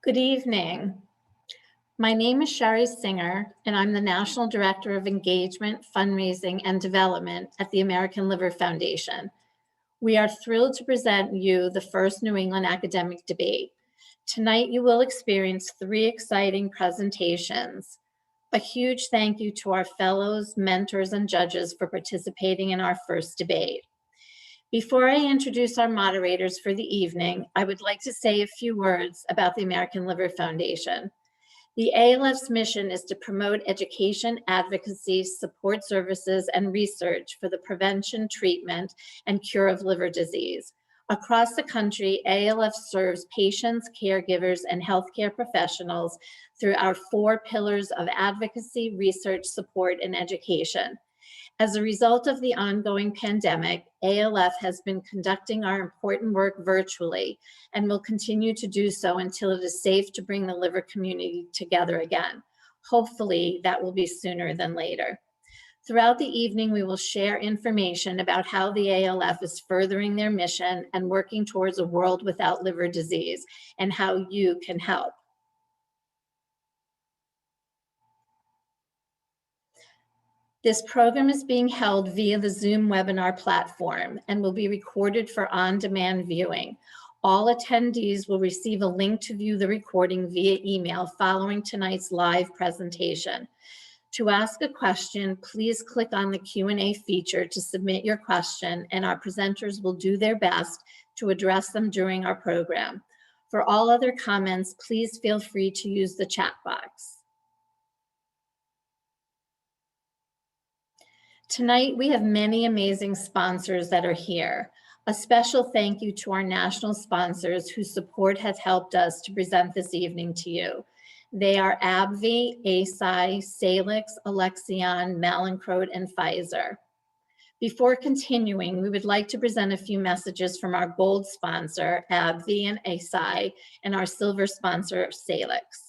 Good evening. My name is Shari Singer, and I'm the National Director of Engagement, Fundraising, and Development at the American Liver Foundation. We are thrilled to present you the first New England Academic Debate. Tonight, you will experience 3 exciting presentations. A huge thank you to our fellows, mentors, and judges for participating in our first debate. Before I introduce our moderators for the evening, I would like to say a few words about the American Liver Foundation. The ALF's mission is to promote education, advocacy, support services, and research for the prevention, treatment, and cure of liver disease. Across the country, ALF serves patients, caregivers, and healthcare professionals through our 4 pillars of advocacy, research, support, and education. As a result of the ongoing pandemic, ALF has been conducting our important work virtually and will continue to do so until it is safe to bring the liver community together again. Hopefully, that will be sooner than later. Throughout the evening, we will share information about how the ALF is furthering their mission and working towards a world without liver disease and how you can help. This program is being held via the Zoom webinar platform and will be recorded for on-demand viewing. All attendees will receive a link to view the recording via email following tonight's live presentation. To ask a question, please click on the Q&A feature to submit your question, and our presenters will do their best to address them during our program. For all other comments, please feel free to use the chat box. Tonight, we have many amazing sponsors that are here. A special thank you to our national sponsors whose support has helped us to present this evening to you. They are AbbVie, Eisai, Salix, Alexion, Mallinckrodt, and Pfizer. Before continuing, we would like to present a few messages from our gold sponsor, AbbVie and Eisai, and our silver sponsor, Salix.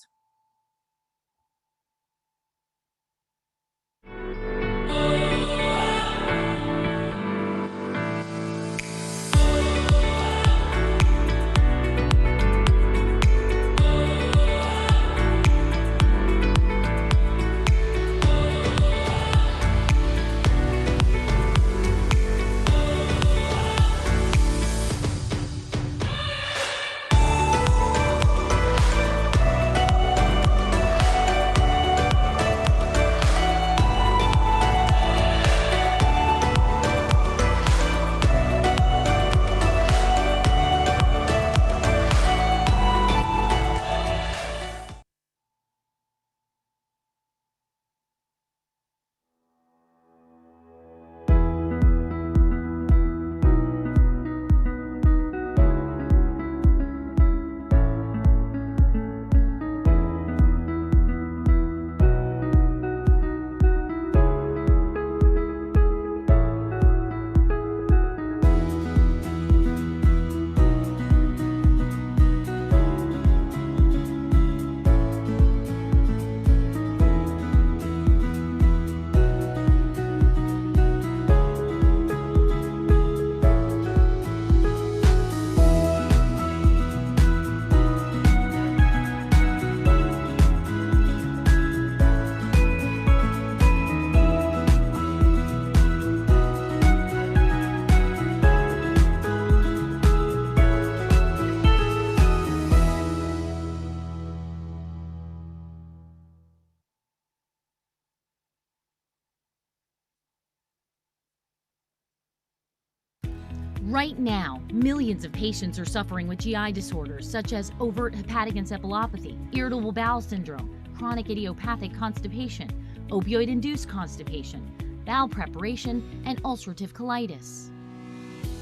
Right now, millions of patients are suffering with GI disorders such as overt hepatic encephalopathy, irritable bowel syndrome, chronic idiopathic constipation, opioid-induced constipation, bowel preparation, and ulcerative colitis.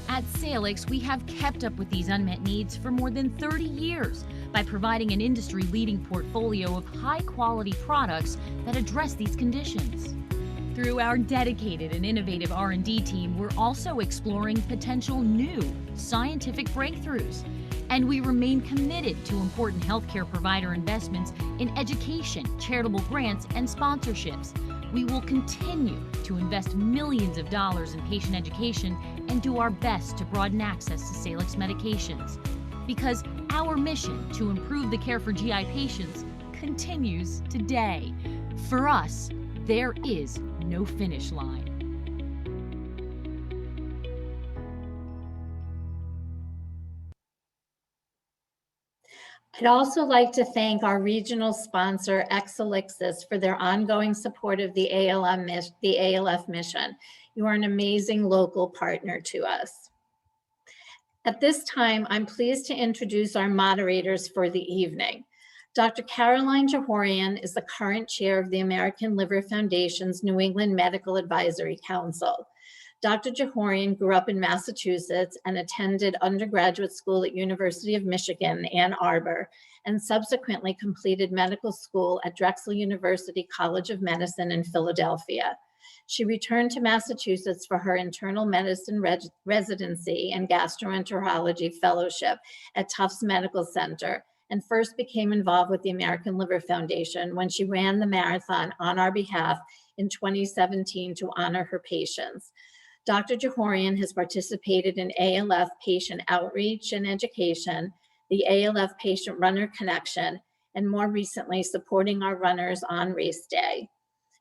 At Salix, we have kept up with these unmet needs for more than 30 years by providing an industry-leading portfolio of high-quality products that address these conditions. Through our dedicated and innovative R&D team, we're also exploring potential new scientific breakthroughs. And we remain committed to important healthcare provider investments in education, charitable grants, and sponsorships. We will continue to invest millions of dollars in patient education and do our best to broaden access to Salix medications. Because Our mission to improve the care for GI patients continues today. For us, there is no finish line. I'd also like to thank our regional sponsor, Exelixis, for their ongoing support of the ALF mission. You are an amazing local partner to us. At this time, I'm pleased to introduce our moderators for the evening. Dr. Caroline Jouhourian is the current chair of the American Liver Foundation's New England Medical Advisory Council. Dr. Jouhourian grew up in Massachusetts and attended undergraduate school at University of Michigan, Ann Arbor, and subsequently completed medical school at Drexel University College of Medicine in Philadelphia. She returned to Massachusetts for her internal medicine residency and gastroenterology fellowship at Tufts Medical Center, and first became involved with the American Liver Foundation when she ran the marathon on our behalf in 2017 to honor her patients. Dr. Jouhourian has participated in ALF patient outreach and education, the ALF Patient Runner Connection, and more recently, supporting our runners on race day.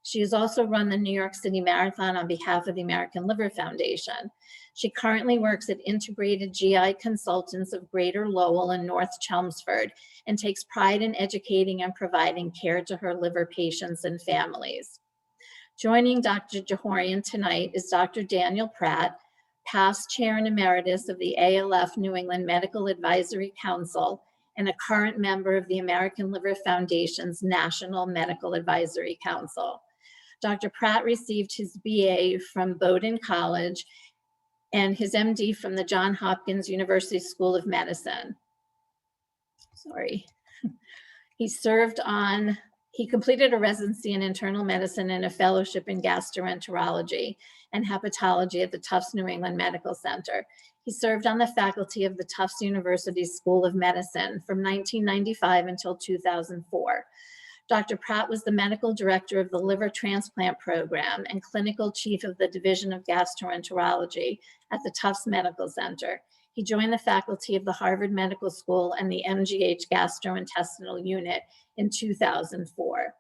She has also run the New York City Marathon on behalf of the American Liver Foundation. She currently works at Integrated GI Consultants of Greater Lowell and North Chelmsford and takes pride in educating and providing care to her liver patients and families. Joining Dr. Jouhourian tonight is Dr. Daniel Pratt, past chair and emeritus of the ALF New England Medical Advisory Council and a current member of the American Liver Foundation's National Medical Advisory Council. Dr. Pratt received his BA from Bowdoin College and his MD from the Johns Hopkins University School of Medicine. He completed a residency in internal medicine and a fellowship in gastroenterology and hepatology at the Tufts New England Medical Center. He served on the faculty of the Tufts University School of Medicine from 1995 until 2004. Dr. Pratt was the medical director of the liver transplant program and clinical chief of the Division of Gastroenterology at the Tufts Medical Center. He joined the faculty of the Harvard Medical School and the MGH Gastrointestinal Unit in 2004.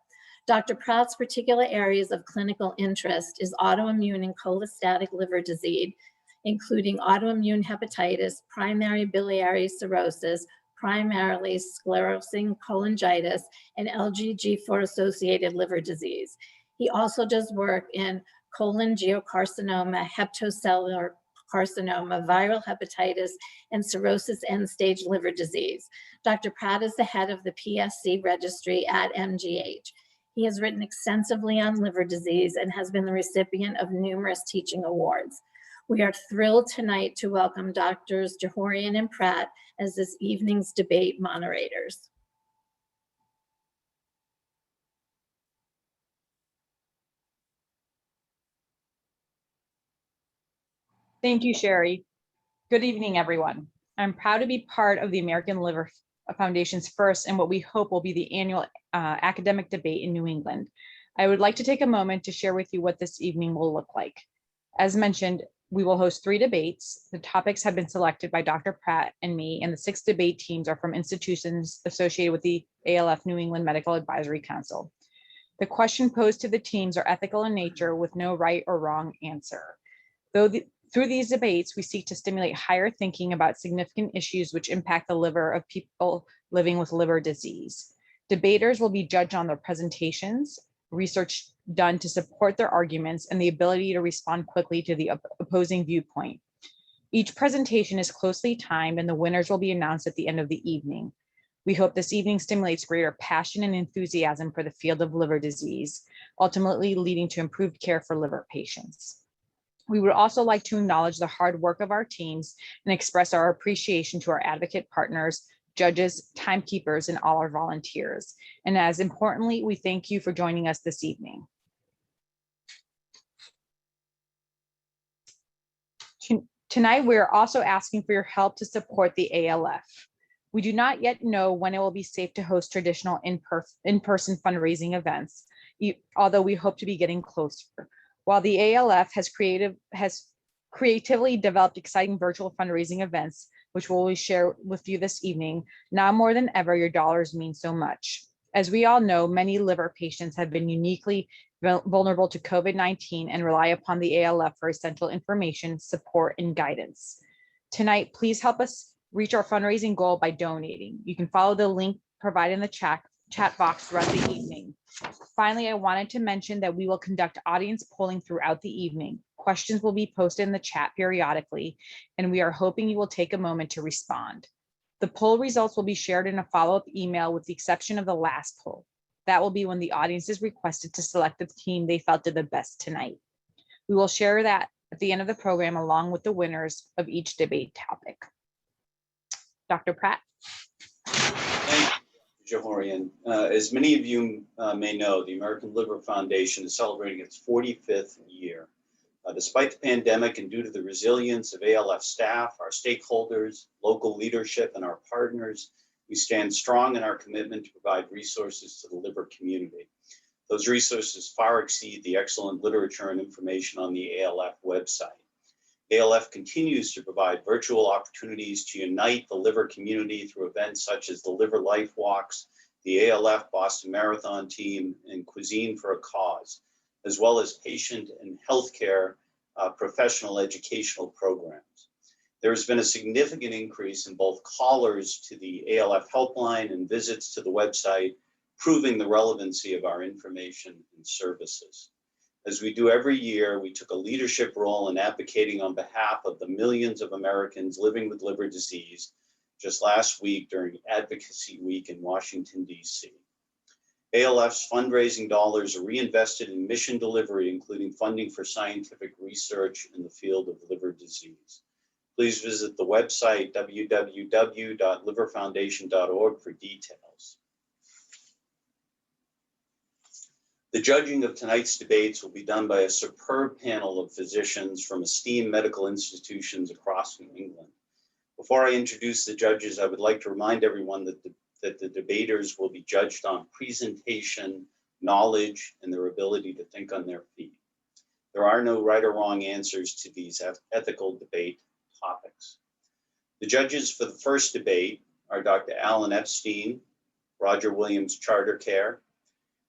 Dr. Pratt's particular areas of clinical interest is autoimmune and cholestatic liver disease, including autoimmune hepatitis, primary biliary cirrhosis, primarily sclerosing cholangitis, and LGG4-associated liver disease. He also does work in cholangiocarcinoma, hepatocellular carcinoma, viral hepatitis, and cirrhosis end-stage liver disease. Dr. Pratt is the head of the PSC registry at MGH. He has written extensively on liver disease and has been the recipient of numerous teaching awards. We are thrilled tonight to welcome Drs. Jouhourian and Pratt as this evening's debate moderators. Thank you, Sherry. Good evening, everyone. I'm proud to be part of the American Liver Foundation's first and what we hope will be the annual academic debate in New England. I would like to take a moment to share with you what this evening will look like. As mentioned, we will host 3 debates. The topics have been selected by Dr. Pratt and me, and the 6 debate teams are from institutions associated with the ALF New England Medical Advisory Council. The question posed to the teams are ethical in nature with no right or wrong answer. Through these debates, we seek to stimulate higher thinking about significant issues which impact the liver of people living with liver disease. Debaters will be judged on their presentations, research done to support their arguments, and the ability to respond quickly to the opposing viewpoint. Each presentation is closely timed, and the winners will be announced at the end of the evening. We hope this evening stimulates greater passion and enthusiasm for the field of liver disease, ultimately leading to improved care for liver patients. We would also like to acknowledge the hard work of our teams and express our appreciation to our advocate partners, judges, timekeepers, and all our volunteers. And as importantly, we thank you for joining us this evening. Tonight, we're also asking for your help to support the ALF. We do not yet know when it will be safe to host traditional in-person fundraising events, although we hope to be getting closer. While the ALF has creatively developed exciting virtual fundraising events, which we'll share with you this evening, now more than ever, your dollars mean so much. As we all know, many liver patients have been uniquely vulnerable to COVID-19 and rely upon the ALF for essential information, support, and guidance. Tonight, please help us reach our fundraising goal by donating. You can follow the link provided in the chat box throughout the evening. Finally, I wanted to mention that we will conduct audience polling throughout the evening. Questions will be posted in the chat periodically, and we are hoping you will take a moment to respond. The poll results will be shared in a follow-up email with the exception of the last poll. That will be when the audience is requested to select the team they felt did the best tonight. We will share that at the end of the program along with the winners of each debate topic. Dr. Pratt. Thank you, Jouhourian. As many of you may know, the American Liver Foundation is celebrating its 45th year. Despite the pandemic and due to the resilience of ALF staff, our stakeholders, local leadership, and our partners, we stand strong in our commitment to provide resources to the liver community. Those resources far exceed the excellent literature and information on the ALF website. ALF continues to provide virtual opportunities to unite the liver community through events such as the Liver Life Walks, the ALF Boston Marathon Team, and Cuisine for a Cause, as well as patient and healthcare professional educational programs. There has been a significant increase in both callers to the ALF helpline and visits to the website, proving the relevancy of our information and services. As we do every year, we took a leadership role in advocating on behalf of the millions of Americans living with liver disease just last week during Advocacy Week in Washington, D.C. ALF's fundraising dollars are reinvested in mission delivery, including funding for scientific research in the field of liver disease. Please visit the website www.liverfoundation.org for details. The judging of tonight's debates will be done by a superb panel of physicians from esteemed medical institutions across New England. Before I introduce the judges, I would like to remind everyone that the debaters will be judged on presentation, knowledge, and their ability to think on their feet. There are no right or wrong answers to these ethical debate topics. The judges for the first debate are Dr. Alan Epstein, Roger Williams Charter Care,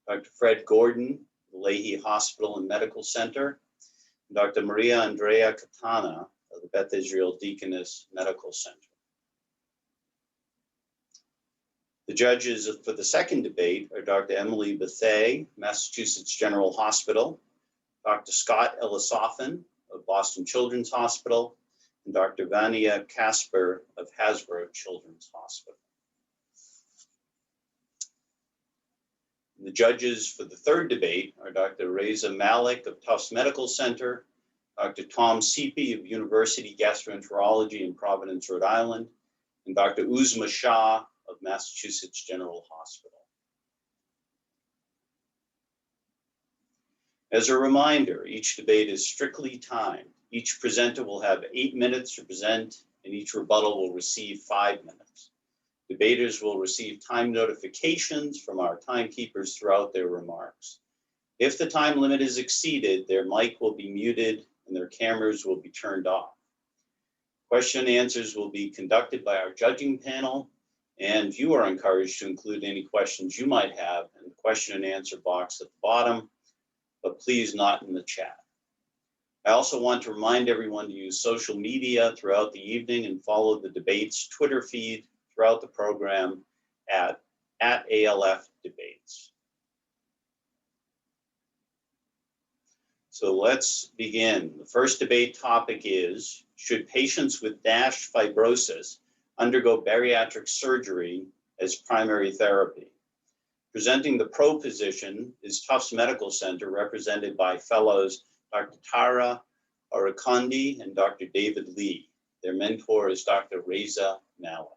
Dr. Fred Gordon, the Leahy Hospital and Medical Center, and Dr. Maria Andrea Katana of the Beth Israel Deaconess Medical Center. The judges for the second debate are Dr. Emily Bethay, Massachusetts General Hospital, Dr. Scott Ellisoffen of Boston Children's Hospital, and Dr. Vania Casper of Hasbro Children's Hospital. The judges for the third debate are Dr. Reza Malik of Tufts Medical Center, Dr. Tom Seepy of University Gastroenterology in Providence, Rhode Island, and Dr. Uzma Shah of Massachusetts General Hospital. As a reminder, each debate is strictly timed. Each presenter will have 8 minutes to present, and each rebuttal will receive 5 minutes. Debaters will receive time notifications from our timekeepers throughout their remarks. If the time limit is exceeded, their mic will be muted and their cameras will be turned off. Question and answers will be conducted by our judging panel, and you are encouraged to include any questions you might have in the question and answer box at the bottom, but please not in the chat. I also want to remind everyone to use social media throughout the evening and follow the debate's Twitter feed throughout the program at ALF Debates. So let's begin. The first debate topic is, should patients with NASH fibrosis undergo bariatric surgery as primary therapy? Presenting the pro position is Tufts Medical Center, represented by fellows Dr. Tara Orekondy and Dr. David Lee. Their mentor is Dr. Reza Malik.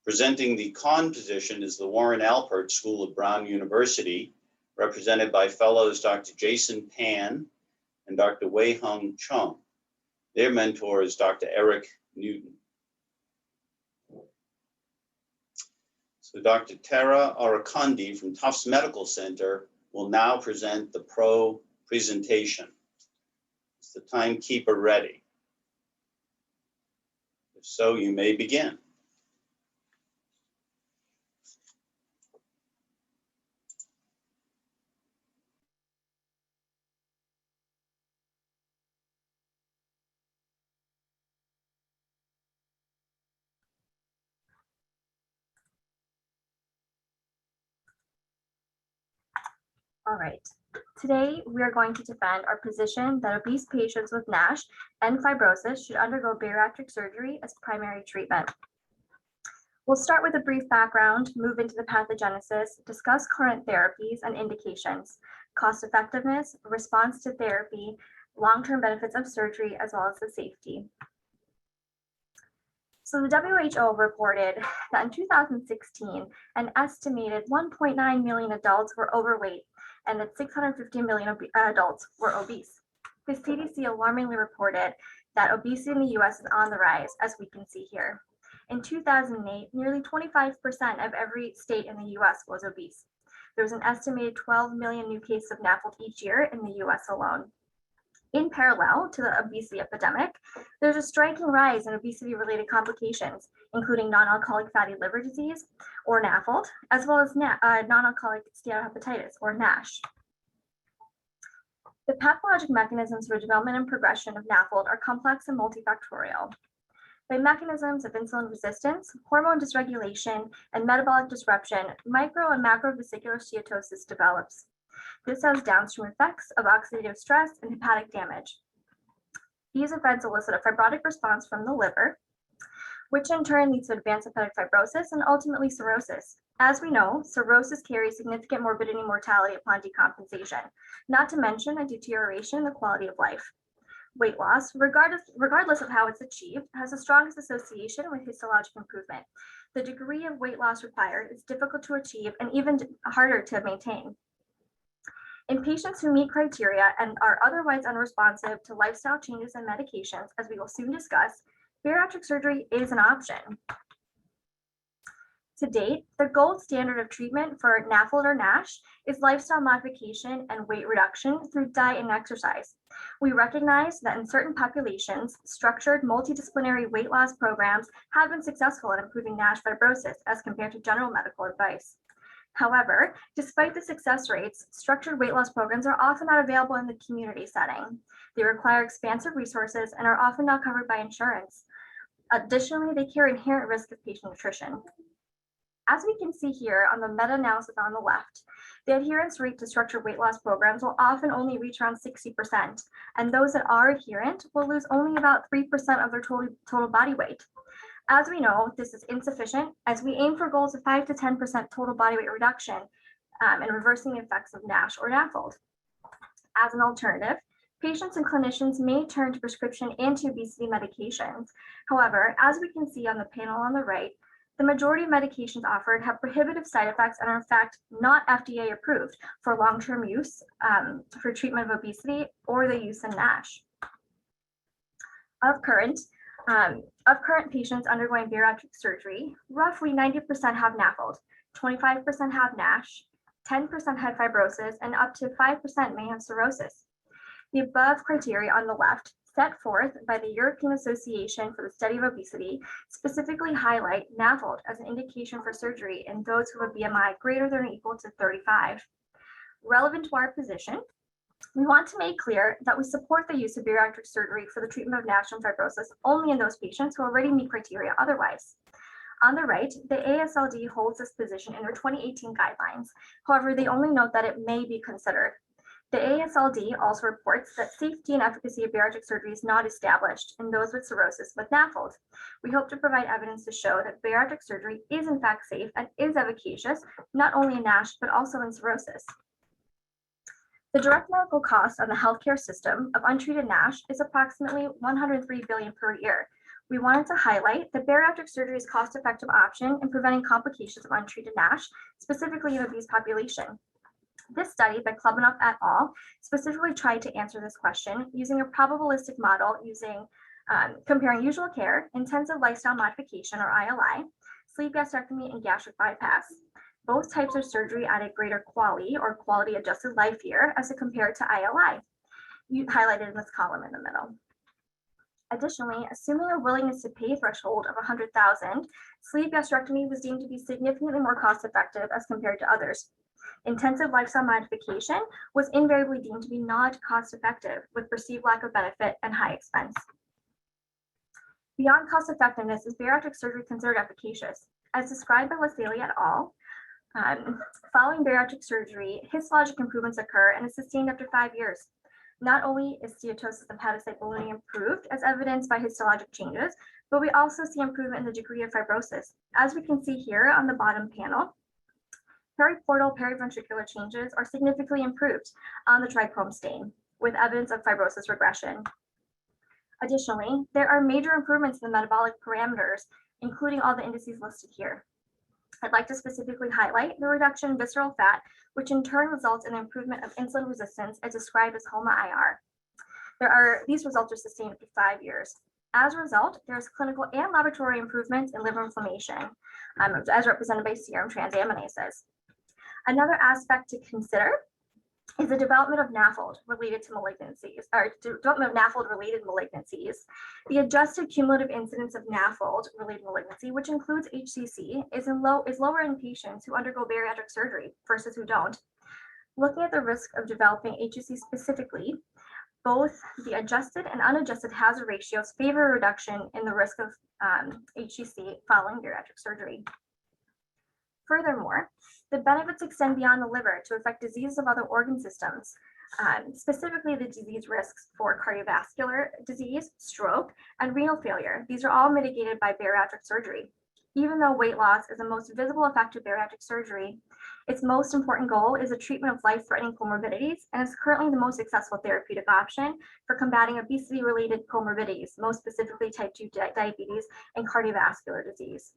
Presenting the con position is the Warren Alpert School of Brown University, represented by fellows Dr. Jason Pan and Dr. Waihung Chung. Their mentor is Dr. Eric Newton. So Dr. Tara Orekondy from Tufts Medical Center will now present the pro presentation. Is the timekeeper ready? If so, you may begin. All right, today we are going to defend our position that obese patients with NASH and fibrosis should undergo bariatric surgery as primary treatment. We'll start with a brief background, move into the pathogenesis, discuss current therapies and indications, cost effectiveness, response to therapy, long-term benefits of surgery, as well as the safety. So the WHO reported that in 2016, an estimated 1.9 million adults were overweight and that 650 million adults were obese. The CDC alarmingly reported that obesity in the US is on the rise, as we can see here. In 2008, nearly 25% of every state in the US was obese. There was an estimated 12 million new cases of NAFLD each year in the US alone. In parallel to the obesity epidemic, there's a striking rise in obesity-related complications, including non-alcoholic fatty liver disease, or NAFLD, as well as non-alcoholic steatohepatitis, or NASH. The pathologic mechanisms for development and progression of NAFLD are complex and multifactorial. By mechanisms of insulin resistance, hormone dysregulation, and metabolic disruption, micro and macrovesicular steatosis develops. This has downstream effects of oxidative stress and hepatic damage. These events elicit a fibrotic response from the liver, which in turn leads to advanced hepatic fibrosis and ultimately cirrhosis. As we know, cirrhosis carries significant morbidity and mortality upon decompensation, not to mention a deterioration in the quality of life. Weight loss, regardless of how it's achieved, has the strongest association with histologic improvement. The degree of weight loss required is difficult to achieve and even harder to maintain. In patients who meet criteria and are otherwise unresponsive to lifestyle changes and medications, as we will soon discuss, bariatric surgery is an option. To date, the gold standard of treatment for NAFLD or NASH is lifestyle modification and weight reduction through diet and exercise. We recognize that in certain populations, structured multidisciplinary weight loss programs have been successful in improving NASH fibrosis as compared to general medical advice. However, despite the success rates, structured weight loss programs are often not available in the community setting. They require expansive resources and are often not covered by insurance. Additionally, they carry inherent risk of patient nutrition. As we can see here on the meta-analysis on the left, the adherence rate to structured weight loss programs will often only reach around 60%, and those that are adherent will lose only about 3% of their total body weight. As we know, this is insufficient as we aim for goals of 5 to 10% total body weight reduction and reversing the effects of NASH or NAFLD. As an alternative, patients and clinicians may turn to prescription anti-obesity medications. However, as we can see on the panel on the right, the majority of medications offered have prohibitive side effects and are in fact not FDA approved for long-term use for treatment of obesity or the use in NASH. Of current patients undergoing bariatric surgery, roughly 90% have NAFLD, 25% have NASH, 10% have fibrosis, and up to 5% may have cirrhosis. The above criteria on the left, set forth by the European Association for the Study of Obesity, specifically highlight NAFLD as an indication for surgery in those who have a BMI greater than or equal to 35. Relevant to our position, we want to make clear that we support the use of bariatric surgery for the treatment of NASH and fibrosis only in those patients who already meet criteria otherwise. On the right, the AASLD holds this position in their 2018 guidelines. However, they only note that it may be considered. The AASLD also reports that safety and efficacy of bariatric surgery is not established in those with cirrhosis with NAFLD. We hope to provide evidence to show that bariatric surgery is in fact safe and is efficacious, not only in NASH, but also in cirrhosis. The direct medical cost on the healthcare system of untreated NASH is approximately $103 billion per year. We wanted to highlight that bariatric surgery is a cost-effective option in preventing complications of untreated NASH, specifically in obese population. This study by Klebanoff et al. Specifically tried to answer this question using a probabilistic model comparing usual care, intensive lifestyle modification or ILI, sleeve gastrectomy, and gastric bypass. Both types of surgery added greater quality or quality adjusted life year as compared to ILI, highlighted in this column in the middle. Additionally, assuming a willingness to pay threshold of 100,000, sleeve gastrectomy was deemed to be significantly more cost-effective as compared to others. Intensive lifestyle modification was invariably deemed to be not cost-effective, with perceived lack of benefit and high expense. Beyond cost-effectiveness, is bariatric surgery considered efficacious? As described by Lasaley et al., following bariatric surgery, histologic improvements occur and is sustained after 5 years. Not only is steatosis and hepatocyte ballooning improved, as evidenced by histologic changes, but we also see improvement in the degree of fibrosis. As we can see here on the bottom panel, periportal periventricular changes are significantly improved on the trichrome stain, with evidence of fibrosis regression. Additionally, there are major improvements in the metabolic parameters, including all the indices listed here. I'd like to specifically highlight the reduction in visceral fat, which in turn results in the improvement of insulin resistance as described as HOMA-IR. These results are sustained up to 5 years. As a result, there's clinical and laboratory improvements in liver inflammation, as represented by serum transaminases. Another aspect to consider is the development of NAFLD related to malignancies, or development of NAFLD-related malignancies. The adjusted cumulative incidence of NAFLD-related malignancy, which includes HCC, is lower in patients who undergo bariatric surgery versus who don't. Looking at the risk of developing HCC specifically, both the adjusted and unadjusted hazard ratios favor a reduction in the risk of HCC following bariatric surgery. Furthermore, the benefits extend beyond the liver to affect diseases of other organ systems, specifically the disease risks for cardiovascular disease, stroke, and renal failure. These are all mitigated by bariatric surgery. Even though weight loss is the most visible effect of bariatric surgery, its most important goal is the treatment of life-threatening comorbidities, and is currently the most successful therapeutic option for combating obesity-related comorbidities, most specifically type 2 diabetes and cardiovascular disease.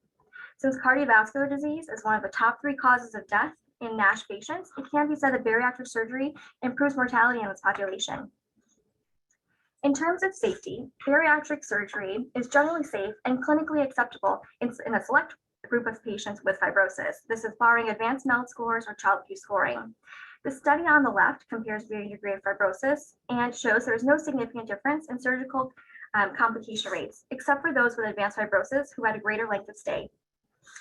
Since cardiovascular disease is one of the top 3 causes of death in NASH patients, it can be said that bariatric surgery improves mortality in this population. In terms of safety, bariatric surgery is generally safe and clinically acceptable in a select group of patients with fibrosis. This is barring advanced MELD scores or Child-Pugh scoring. The study on the left compares varying degree of fibrosis and shows there is no significant difference in surgical complication rates, except for those with advanced fibrosis who had a greater length of stay.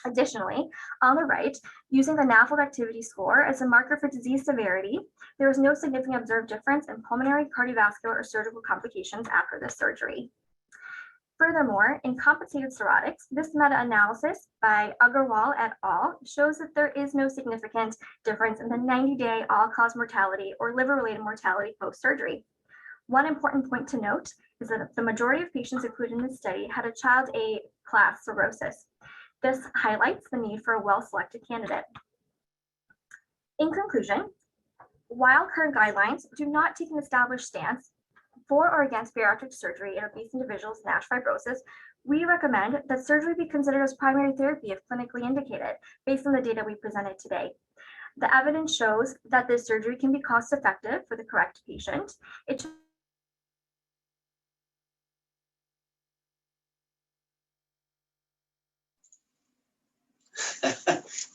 Additionally, on the right, using the NAFLD activity score as a marker for disease severity, there is no significant observed difference in pulmonary, cardiovascular, or surgical complications after this surgery. Furthermore, in compensated cirrhotics, this meta-analysis by Agarwal et al. Shows that there is no significant difference in the 90-day all-cause mortality or liver-related mortality post-surgery. One important point to note is that the majority of patients included in this study had a child A class cirrhosis. This highlights the need for a well-selected candidate. In conclusion, while current guidelines do not take an established stance for or against bariatric surgery in obese individuals with NASH fibrosis, we recommend that surgery be considered as primary therapy if clinically indicated, based on the data we presented today. The evidence shows that this surgery can be cost-effective for the correct patient.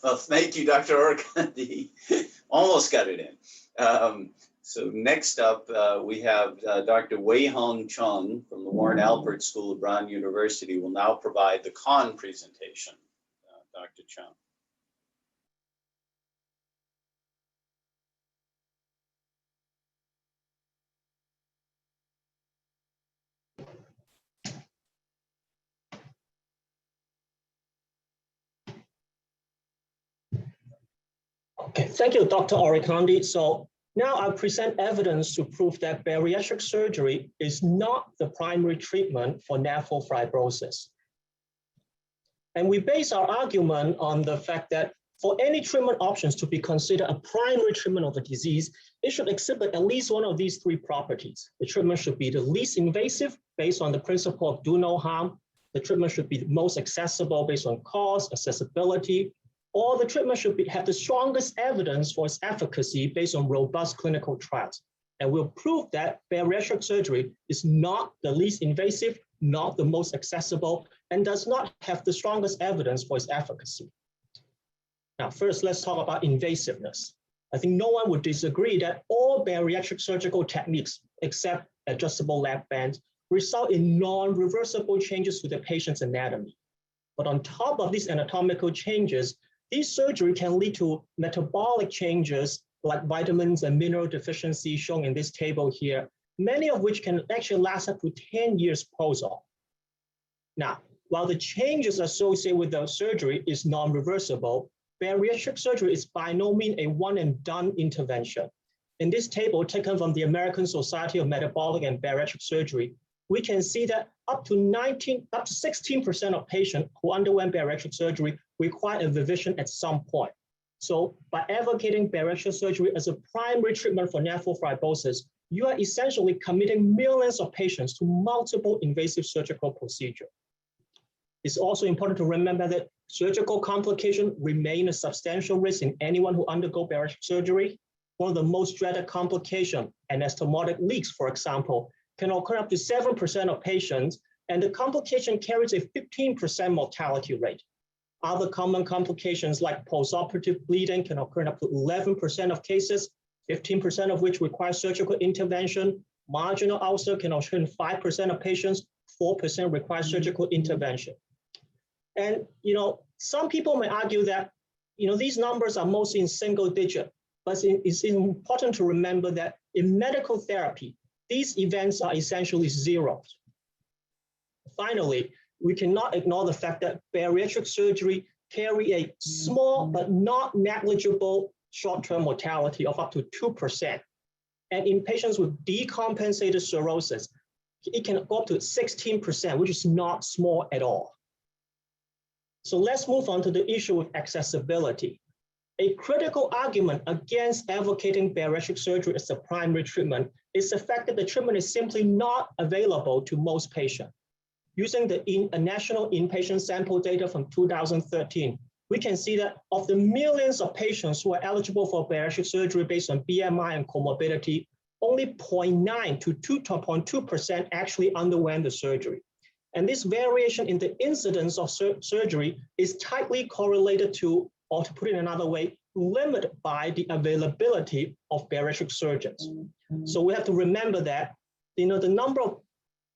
Well, thank you, Dr. Orekondy. Almost got it in. So next up, we have Dr. Waihung Chung from the Warren Alpert School of Brown University will now provide the con presentation. Dr. Chung. Okay, thank you, Dr. Orekondy. So now I'll present evidence to prove that bariatric surgery is not the primary treatment for NAFLD fibrosis. And we base our argument on the fact that for any treatment options to be considered a primary treatment of the disease, it should exhibit at least one of these 3 properties. The treatment should be the least invasive based on the principle of do no harm. The treatment should be the most accessible based on cost, accessibility, or the treatment should have the strongest evidence for its efficacy based on robust clinical trials. And we'll prove that bariatric surgery is not the least invasive, not the most accessible, and does not have the strongest evidence for its efficacy. Now, first, let's talk about invasiveness. I think no one would disagree that all bariatric surgical techniques, except adjustable lap bands, result in non-reversible changes to the patient's anatomy. But on top of these anatomical changes, these surgery can lead to metabolic changes like vitamins and mineral deficiency shown in this table here, many of which can actually last up to 10 years post-op. Now, while the changes associated with the surgery is non-reversible, bariatric surgery is by no means a one-and-done intervention. In this table taken from the American Society of Metabolic and Bariatric Surgery, we can see that up to 16% of patients who underwent bariatric surgery require a revision at some point. So by advocating bariatric surgery as a primary treatment for nephrophribrosis, you are essentially committing millions of patients to multiple invasive surgical procedures. It's also important to remember that surgical complications remain a substantial risk in anyone who undergoes bariatric surgery. One of the most dreaded complications, anastomotic leaks, for example, can occur up to 7% of patients, and the complication carries a 15% mortality rate. Other common complications like postoperative bleeding can occur in up to 11% of cases, 15% of which require surgical intervention. Marginal ulcer can occur in 5% of patients, 4% require surgical intervention. And some people may argue that these numbers are mostly in single digit, but it's important to remember that in medical therapy, these events are essentially zero. Finally, we cannot ignore the fact that bariatric surgery carry a small but not negligible short-term mortality of up to 2%. And in patients with decompensated cirrhosis, it can go up to 16%, which is not small at all. So let's move on to the issue of accessibility. A critical argument against advocating bariatric surgery as the primary treatment is the fact that the treatment is simply not available to most patients. Using the national inpatient sample data from 2013, we can see that of the millions of patients who are eligible for bariatric surgery based on BMI and comorbidity, only 0.9 to 2.2% actually underwent the surgery. And this variation in the incidence of surgery is tightly correlated to, or to put it another way, limited by the availability of bariatric surgeons. So we have to remember that the number of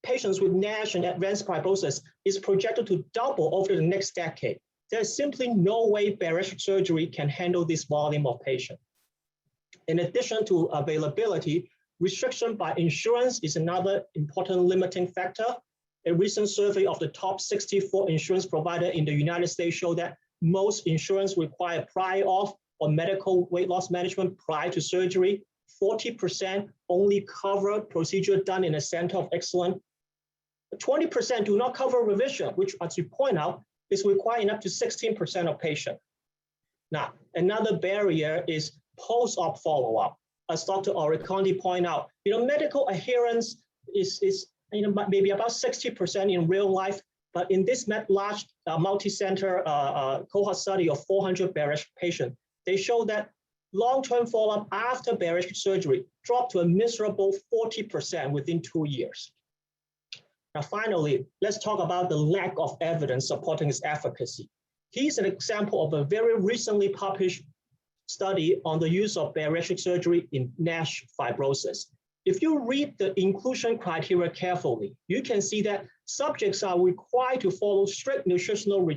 patients with NASH and advanced fibrosis is projected to double over the next decade. There's simply no way bariatric surgery can handle this volume of patients. In addition to availability, restriction by insurance is another important limiting factor. A recent survey of the top 64 insurance providers in the United States showed that most insurance require prior auth or medical weight loss management prior to surgery. 40% only cover procedure done in a center of excellence. 20% do not cover revision, which, as you point out, is requiring up to 16% of patients. Now, another barrier is post-op follow-up. As Dr. Orekondy pointed out, medical adherence is maybe about 60% in real life, but in this large multi-center cohort study of 400 bariatric patients, they show that long-term follow-up after bariatric surgery dropped to a miserable 40% within 2 years. Now, finally, let's talk about the lack of evidence supporting its efficacy. Here's an example of a very recently published study on the use of bariatric surgery in NASH fibrosis. If you read the inclusion criteria carefully, you can see that subjects are required to follow strict nutritional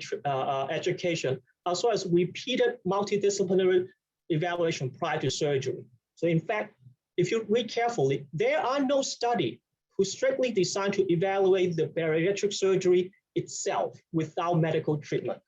education, as well as repeated multidisciplinary evaluation prior to surgery. So in fact, if you read carefully, there are no studies who strictly designed to evaluate the bariatric surgery itself without medical treatment.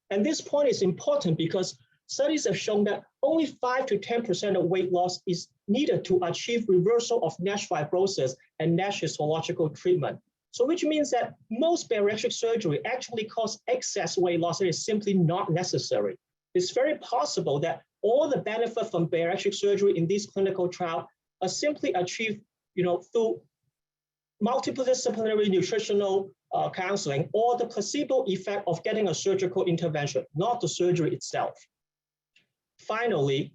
And this point is important because studies have shown that only 5 to 10% of weight loss is needed to achieve reversal of NASH fibrosis and NASH histological treatment. So which means that most bariatric surgery actually cause excess weight loss that is simply not necessary. It's very possible that all the benefit from bariatric surgery in these clinical trials are simply achieved through multidisciplinary nutritional counseling or the placebo effect of getting a surgical intervention, not the surgery itself. Finally,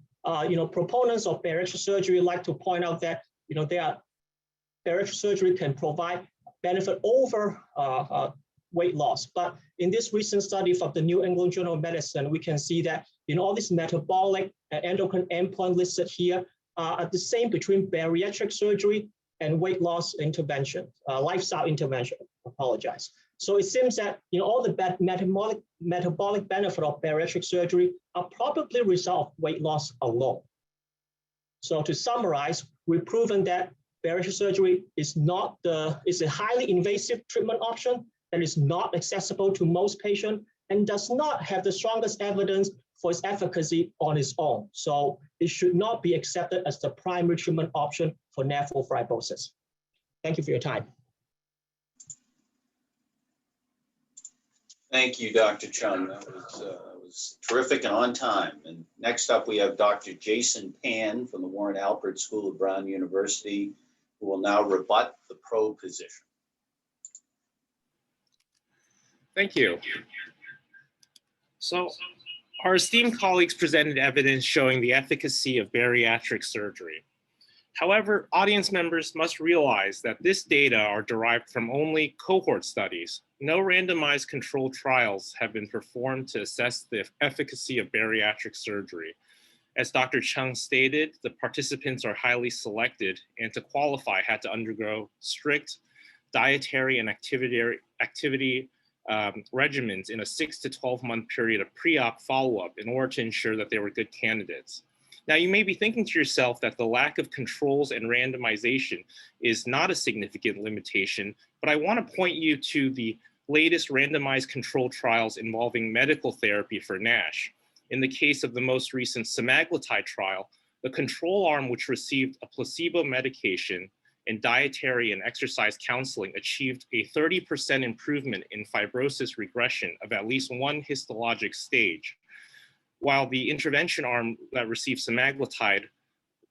proponents of bariatric surgery like to point out that bariatric surgery can provide benefit over weight loss. But in this recent study from the New England Journal of Medicine, we can see that all these metabolic and endocrine endpoints listed here are the same between bariatric surgery and weight loss intervention, lifestyle intervention, apologize. So it seems that all the metabolic benefit of bariatric surgery are probably result of weight loss alone. So to summarize, we've proven that bariatric surgery is a highly invasive treatment option that is not accessible to most patients and does not have the strongest evidence for its efficacy on its own. So it should not be accepted as the primary treatment option for nephrofibrosis. Thank you for your time. Thank you, Dr. Chung. That was terrific and on time. And next up, we have Dr. Jason Pan from the Warren Alpert School of Brown University, who will now rebut the pro position. Thank you. So our esteemed colleagues presented evidence showing the efficacy of bariatric surgery. However, audience members must realize that this data are derived from only cohort studies. No randomized controlled trials have been performed to assess the efficacy of bariatric surgery. As Dr. Chung stated, the participants are highly selected and to qualify had to undergo strict dietary and activity regimens in a 6 to 12 month period of pre-op follow-up in order to ensure that they were good candidates. Now, you may be thinking to yourself that the lack of controls and randomization is not a significant limitation, but I want to point you to the latest randomized controlled trials involving medical therapy for NASH. In the case of the most recent semaglutide trial, the control arm, which received a placebo medication and dietary and exercise counseling, achieved a 30% improvement in fibrosis regression of at least one histologic stage, while the intervention arm that received semaglutide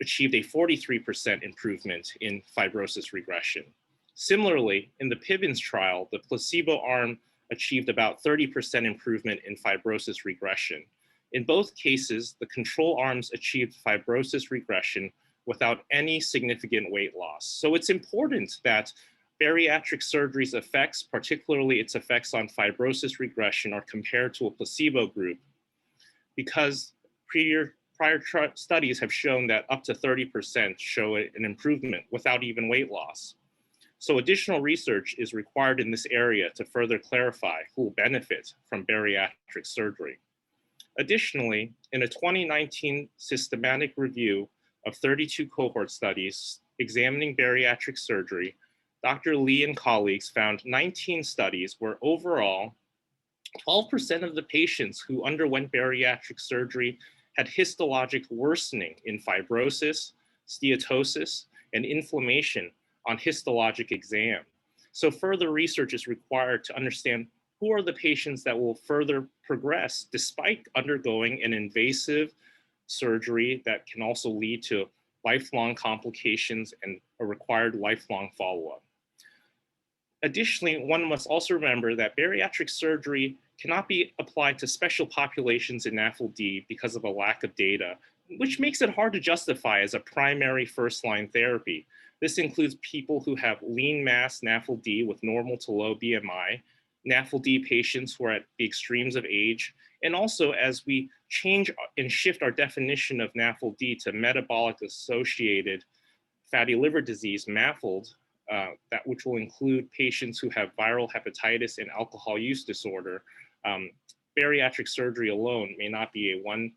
achieved a 43% improvement in fibrosis regression. Similarly, in the Pibbins trial, the placebo arm achieved about 30% improvement in fibrosis regression. In both cases, the control arms achieved fibrosis regression without any significant weight loss. So it's important that bariatric surgery's effects, particularly its effects on fibrosis regression, are compared to a placebo group, because prior studies have shown that up to 30% show an improvement without even weight loss. So additional research is required in this area to further clarify who will benefit from bariatric surgery. Additionally, in a 2019 systematic review of 32 cohort studies examining bariatric surgery, Dr. Lee and colleagues found 19 studies where overall 12% of the patients who underwent bariatric surgery had histologic worsening in fibrosis, steatosis, and inflammation on histologic exam. So further research is required to understand who are the patients that will further progress despite undergoing an invasive surgery that can also lead to lifelong complications and a required lifelong follow-up. Additionally, one must also remember that bariatric surgery cannot be applied to special populations in NAFLD because of a lack of data, which makes it hard to justify as a primary first-line therapy. This includes people who have lean mass NAFLD with normal to low BMI, NAFLD patients who are at the extremes of age, and also as we change and shift our definition of NAFLD to metabolic associated fatty liver disease, MAFLD, which will include patients who have viral hepatitis and alcohol use disorder, bariatric surgery alone may not be a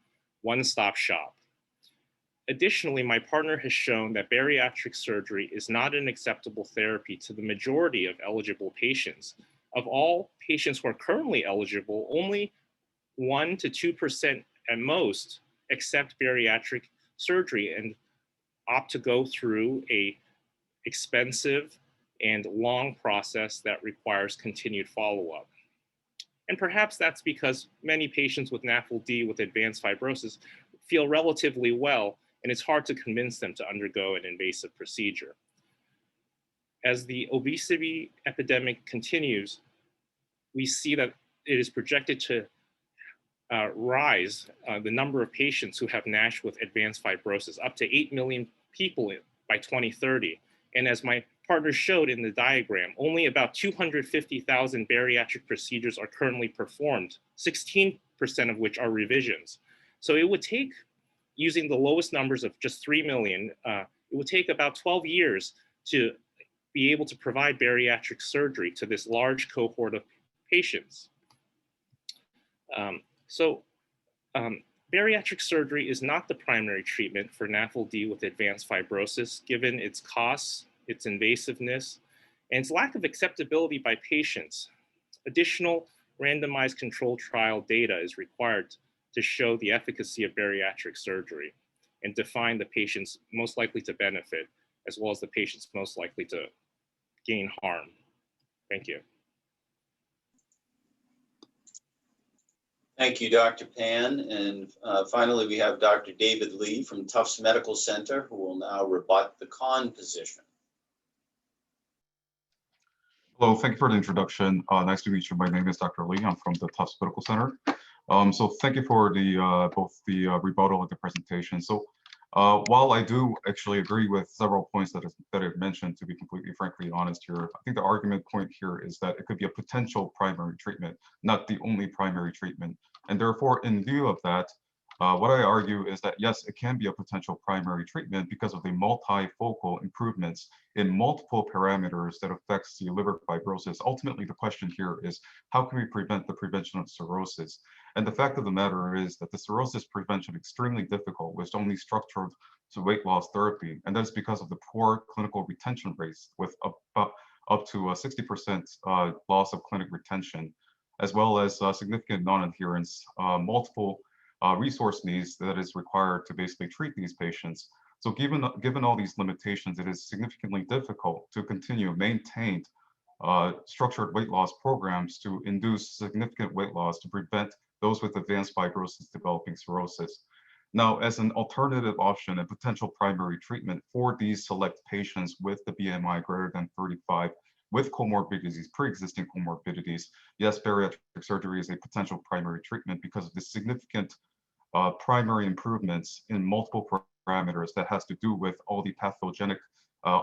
one-stop shop. Additionally, my partner has shown that bariatric surgery is not an acceptable therapy to the majority of eligible patients. Of all patients who are currently eligible, only 1 to 2% at most accept bariatric surgery and opt to go through a expensive and long process that requires continued follow-up. And perhaps that's because many patients with NAFLD with advanced fibrosis feel relatively well, and it's hard to convince them to undergo an invasive procedure. As the obesity epidemic continues, we see that it is projected to rise the number of patients who have NASH with advanced fibrosis, up to 8 million people by 2030. And as my partner showed in the diagram, only about 250,000 bariatric procedures are currently performed, 16% of which are revisions. So it would take, using the lowest numbers of just 3 million, it would take about 12 years to be able to provide bariatric surgery to this large cohort of patients. Bariatric surgery is not the primary treatment for NAFLD with advanced fibrosis, given its costs, its invasiveness, and its lack of acceptability by patients. Additional randomized controlled trial data is required to show the efficacy of bariatric surgery and define the patients most likely to benefit, as well as the patients most likely to gain harm. Thank you. Thank you, Dr. Pan. And finally, we have Dr. David Lee from Tufts Medical Center, who will now rebut the con position. Hello, thank you for the introduction. Nice to meet you. My name is Dr. Lee. I'm from the Tufts Medical Center. So thank you for the both the rebuttal and the presentation. So while I do actually agree with several points that I've mentioned, to be completely frankly honest here, I think the argument point here is that it could be a potential primary treatment, not the only primary treatment. And therefore, in view of that, what I argue is that yes, it can be a potential primary treatment because of the multifocal improvements in multiple parameters that affects the liver fibrosis. Ultimately, the question here is how can we prevent the prevention of cirrhosis? And the fact of the matter is that the cirrhosis prevention is extremely difficult with only structured to weight loss therapy. And that's because of the poor clinical retention rates with up to 60% loss of clinic retention, as well as significant non-adherence, multiple resource needs that is required to basically treat these patients. So given all these limitations, it is significantly difficult to continue maintained structured weight loss programs to induce significant weight loss to prevent those with advanced fibrosis developing cirrhosis. Now, as an alternative option and potential primary treatment for these select patients with the BMI greater than 35 with comorbidities, pre-existing comorbidities, yes, bariatric surgery is a potential primary treatment because of the significant primary improvements in multiple parameters that has to do with all the pathogenic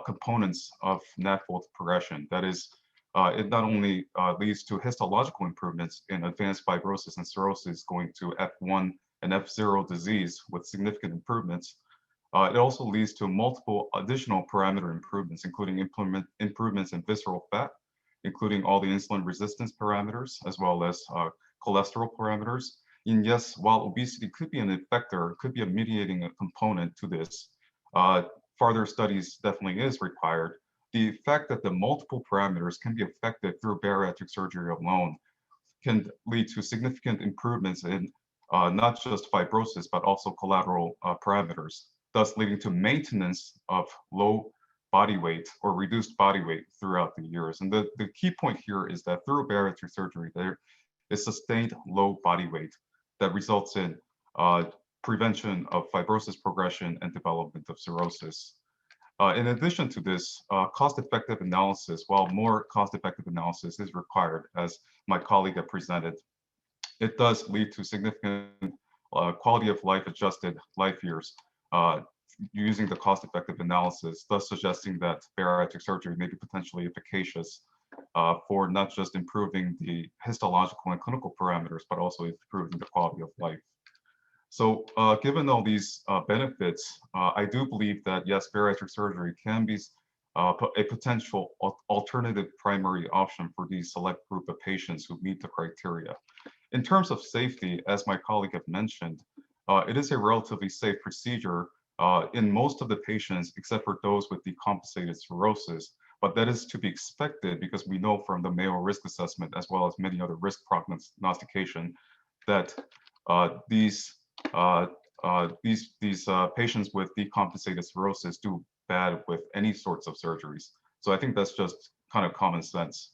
components of NAFLD progression. That is, it not only leads to histological improvements in advanced fibrosis and cirrhosis going to F1 and F0 disease with significant improvements, it also leads to multiple additional parameter improvements, including improvements in visceral fat, including all the insulin resistance parameters, as well as cholesterol parameters. And yes, while obesity could be an effector, could be a mediating component to this, further studies definitely is required. The fact that the multiple parameters can be affected through bariatric surgery alone can lead to significant improvements in not just fibrosis, but also collateral parameters, thus leading to maintenance of low body weight or reduced body weight throughout the years. And the key point here is that through bariatric surgery, there is sustained low body weight that results in prevention of fibrosis progression and development of cirrhosis. In addition to this, cost-effective analysis, while more cost-effective analysis is required, as my colleague had presented, it does lead to significant quality of life adjusted life years using the cost-effective analysis, thus suggesting that bariatric surgery may be potentially efficacious for not just improving the histological and clinical parameters, but also improving the quality of life. So given all these benefits, I do believe that yes, bariatric surgery can be a potential alternative primary option for these select group of patients who meet the criteria. In terms of safety, as my colleague had mentioned, it is a relatively safe procedure in most of the patients, except for those with decompensated cirrhosis. But that is to be expected because we know from the Mayo risk assessment, as well as many other risk prognostication, that these patients with decompensated cirrhosis do bad with any sorts of surgeries. So I think that's just kind of common sense.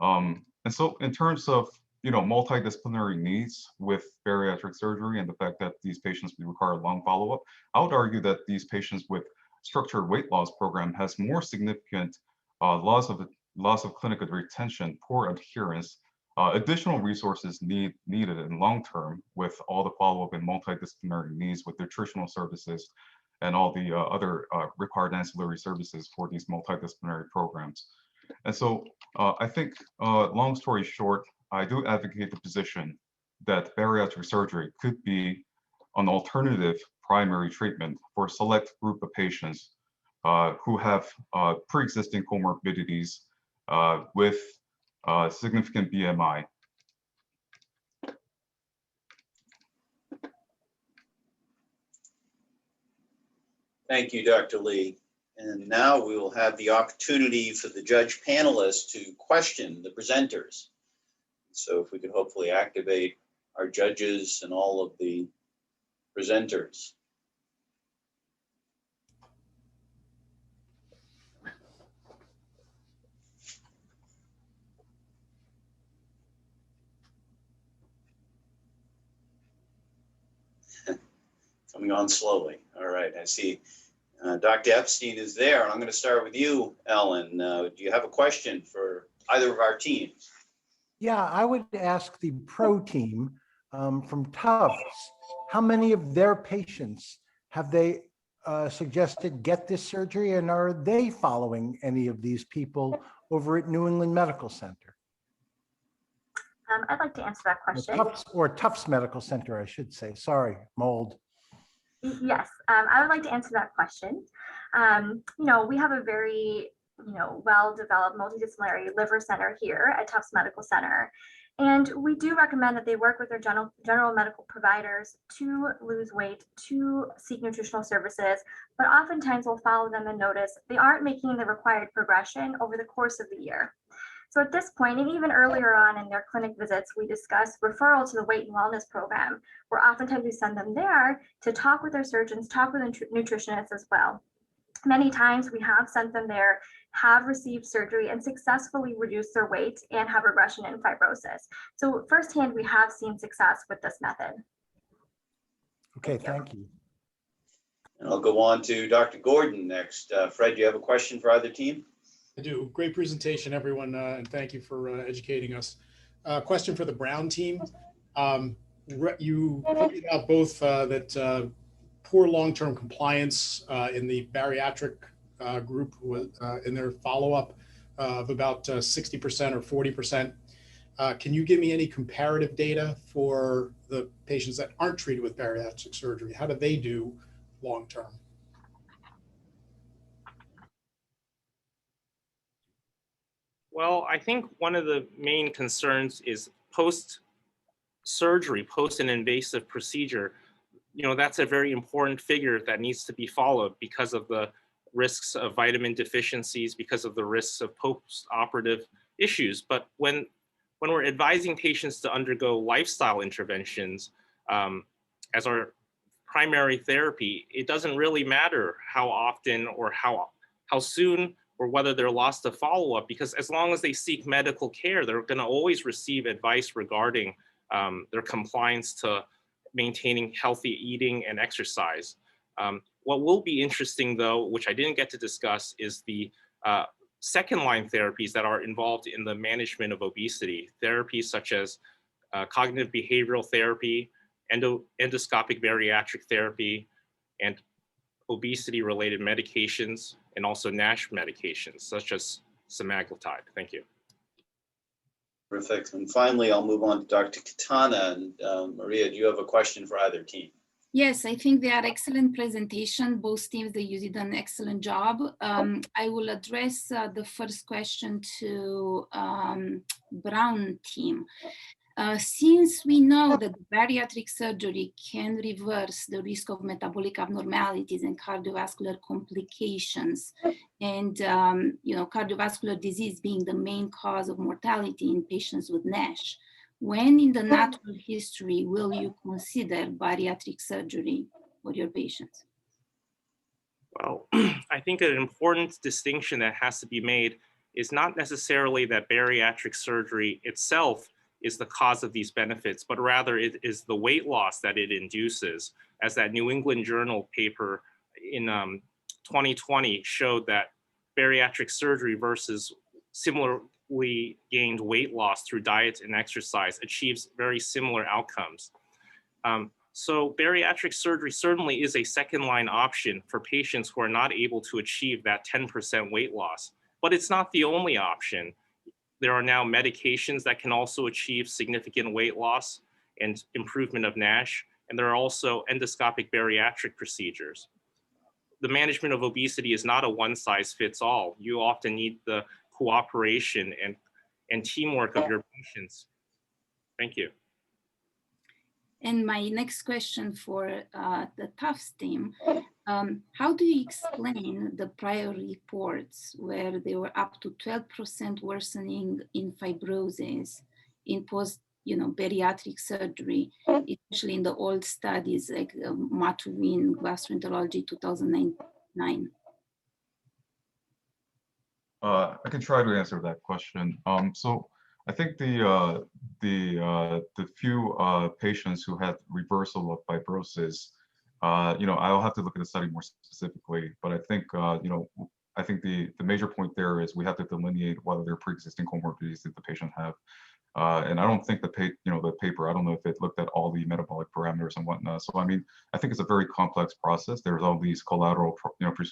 And so in terms of multidisciplinary needs with bariatric surgery and the fact that these patients require long follow-up, I would argue that these patients with structured weight loss program has more significant loss of clinical retention, poor adherence, additional resources needed in long term with all the follow-up and multidisciplinary needs with nutritional services and all the other required ancillary services for these multidisciplinary programs. And so I think, long story short, I do advocate the position that bariatric surgery could be an alternative primary treatment for a select group of patients who have pre-existing comorbidities with significant BMI. Thank you, Dr. Lee. And now we will have the opportunity for the judge panelists to question the presenters. So if we could hopefully activate our judges and all of the presenters. Coming on slowly. All right, I see Dr. Epstein is there. And I'm going to start with you, Ellen. Do you have a question for either of our teams? Yeah, I would ask the pro team from Tufts, how many of their patients have they suggested get this surgery, and are they following any of these people over at New England Medical Center? I'd like to answer that question. Tufts Medical Center, I should say. Sorry, mold. Yes, I would like to answer that question. We have a very, well-developed multidisciplinary liver center here at Tufts Medical Center. And we do recommend that they work with their general medical providers to lose weight, to seek nutritional services, but oftentimes we'll follow them and notice they aren't making the required progression over the course of the year. So at this point, and even earlier on in their clinic visits, we discuss referral to the weight and wellness program, where oftentimes we send them there to talk with their surgeons, talk with nutritionists as well. Many times we have sent them there, have received surgery and successfully reduced their weight and have regression in fibrosis. So firsthand, we have seen success with this method. Okay, thank you. And I'll go on to Dr. Gordon next. Fred, do you have a question for either team? I do. Great presentation, everyone, and thank you for educating us. Question for the Brown team. You pointed out both that poor long-term compliance in the bariatric group in their follow-up of about 60% or 40%. Can you give me any comparative data for the patients that aren't treated with bariatric surgery? How do they do long-term? Well, I think one of the main concerns is post-surgery, post an invasive procedure. That's a very important figure that needs to be followed because of the risks of vitamin deficiencies, because of the risks of post-operative issues. But when we're advising patients to undergo lifestyle interventions as our primary therapy, it doesn't really matter how often or how soon or whether they're lost to follow-up, because as long as they seek medical care, they're going to always receive advice regarding their compliance to maintaining healthy eating and exercise. What will be interesting, though, which I didn't get to discuss, is the second-line therapies that are involved in the management of obesity. Therapies such as cognitive behavioral therapy, endoscopic bariatric therapy, and obesity-related medications, and also NASH medications, such as semaglutide. Thank you. Perfect. And finally, I'll move on to Dr. Katana. And Maria, do you have a question for either team? Yes, I think they are excellent presentation. Both teams, you did an excellent job. I will address the first question to Brown team. Since we know that bariatric surgery can reverse the risk of metabolic abnormalities and cardiovascular complications, and cardiovascular disease being the main cause of mortality in patients with NASH, when in the natural history will you consider bariatric surgery for your patients? Well, I think an important distinction that has to be made is not necessarily that bariatric surgery itself is the cause of these benefits, but rather it is the weight loss that it induces. As that New England Journal paper in 2020 showed that bariatric surgery versus similarly gained weight loss through diet and exercise achieves very similar outcomes. So bariatric surgery certainly is a second-line option for patients who are not able to achieve that 10% weight loss, but it's not the only option. There are now medications that can also achieve significant weight loss and improvement of NASH, and there are also endoscopic bariatric procedures. the management of obesity is not a one size fits all. You often need the cooperation and teamwork of your patients. Thank you. And my next question for the Tufts team, how do you explain the prior reports where there were up to 12% worsening in fibrosis in post, bariatric surgery, especially in the old studies like Maturin Gastroenterology 2009? I can try to answer that question. So I think the few patients who had reversal of fibrosis, I'll have to look at the study more specifically, but I think I think the major point there is we have to delineate whether there are pre-existing comorbidities that the patient have. And I don't think the paper, I don't know if it looked at all the metabolic parameters and whatnot. So, I mean, I think it's a very complex process. There's all these collateral,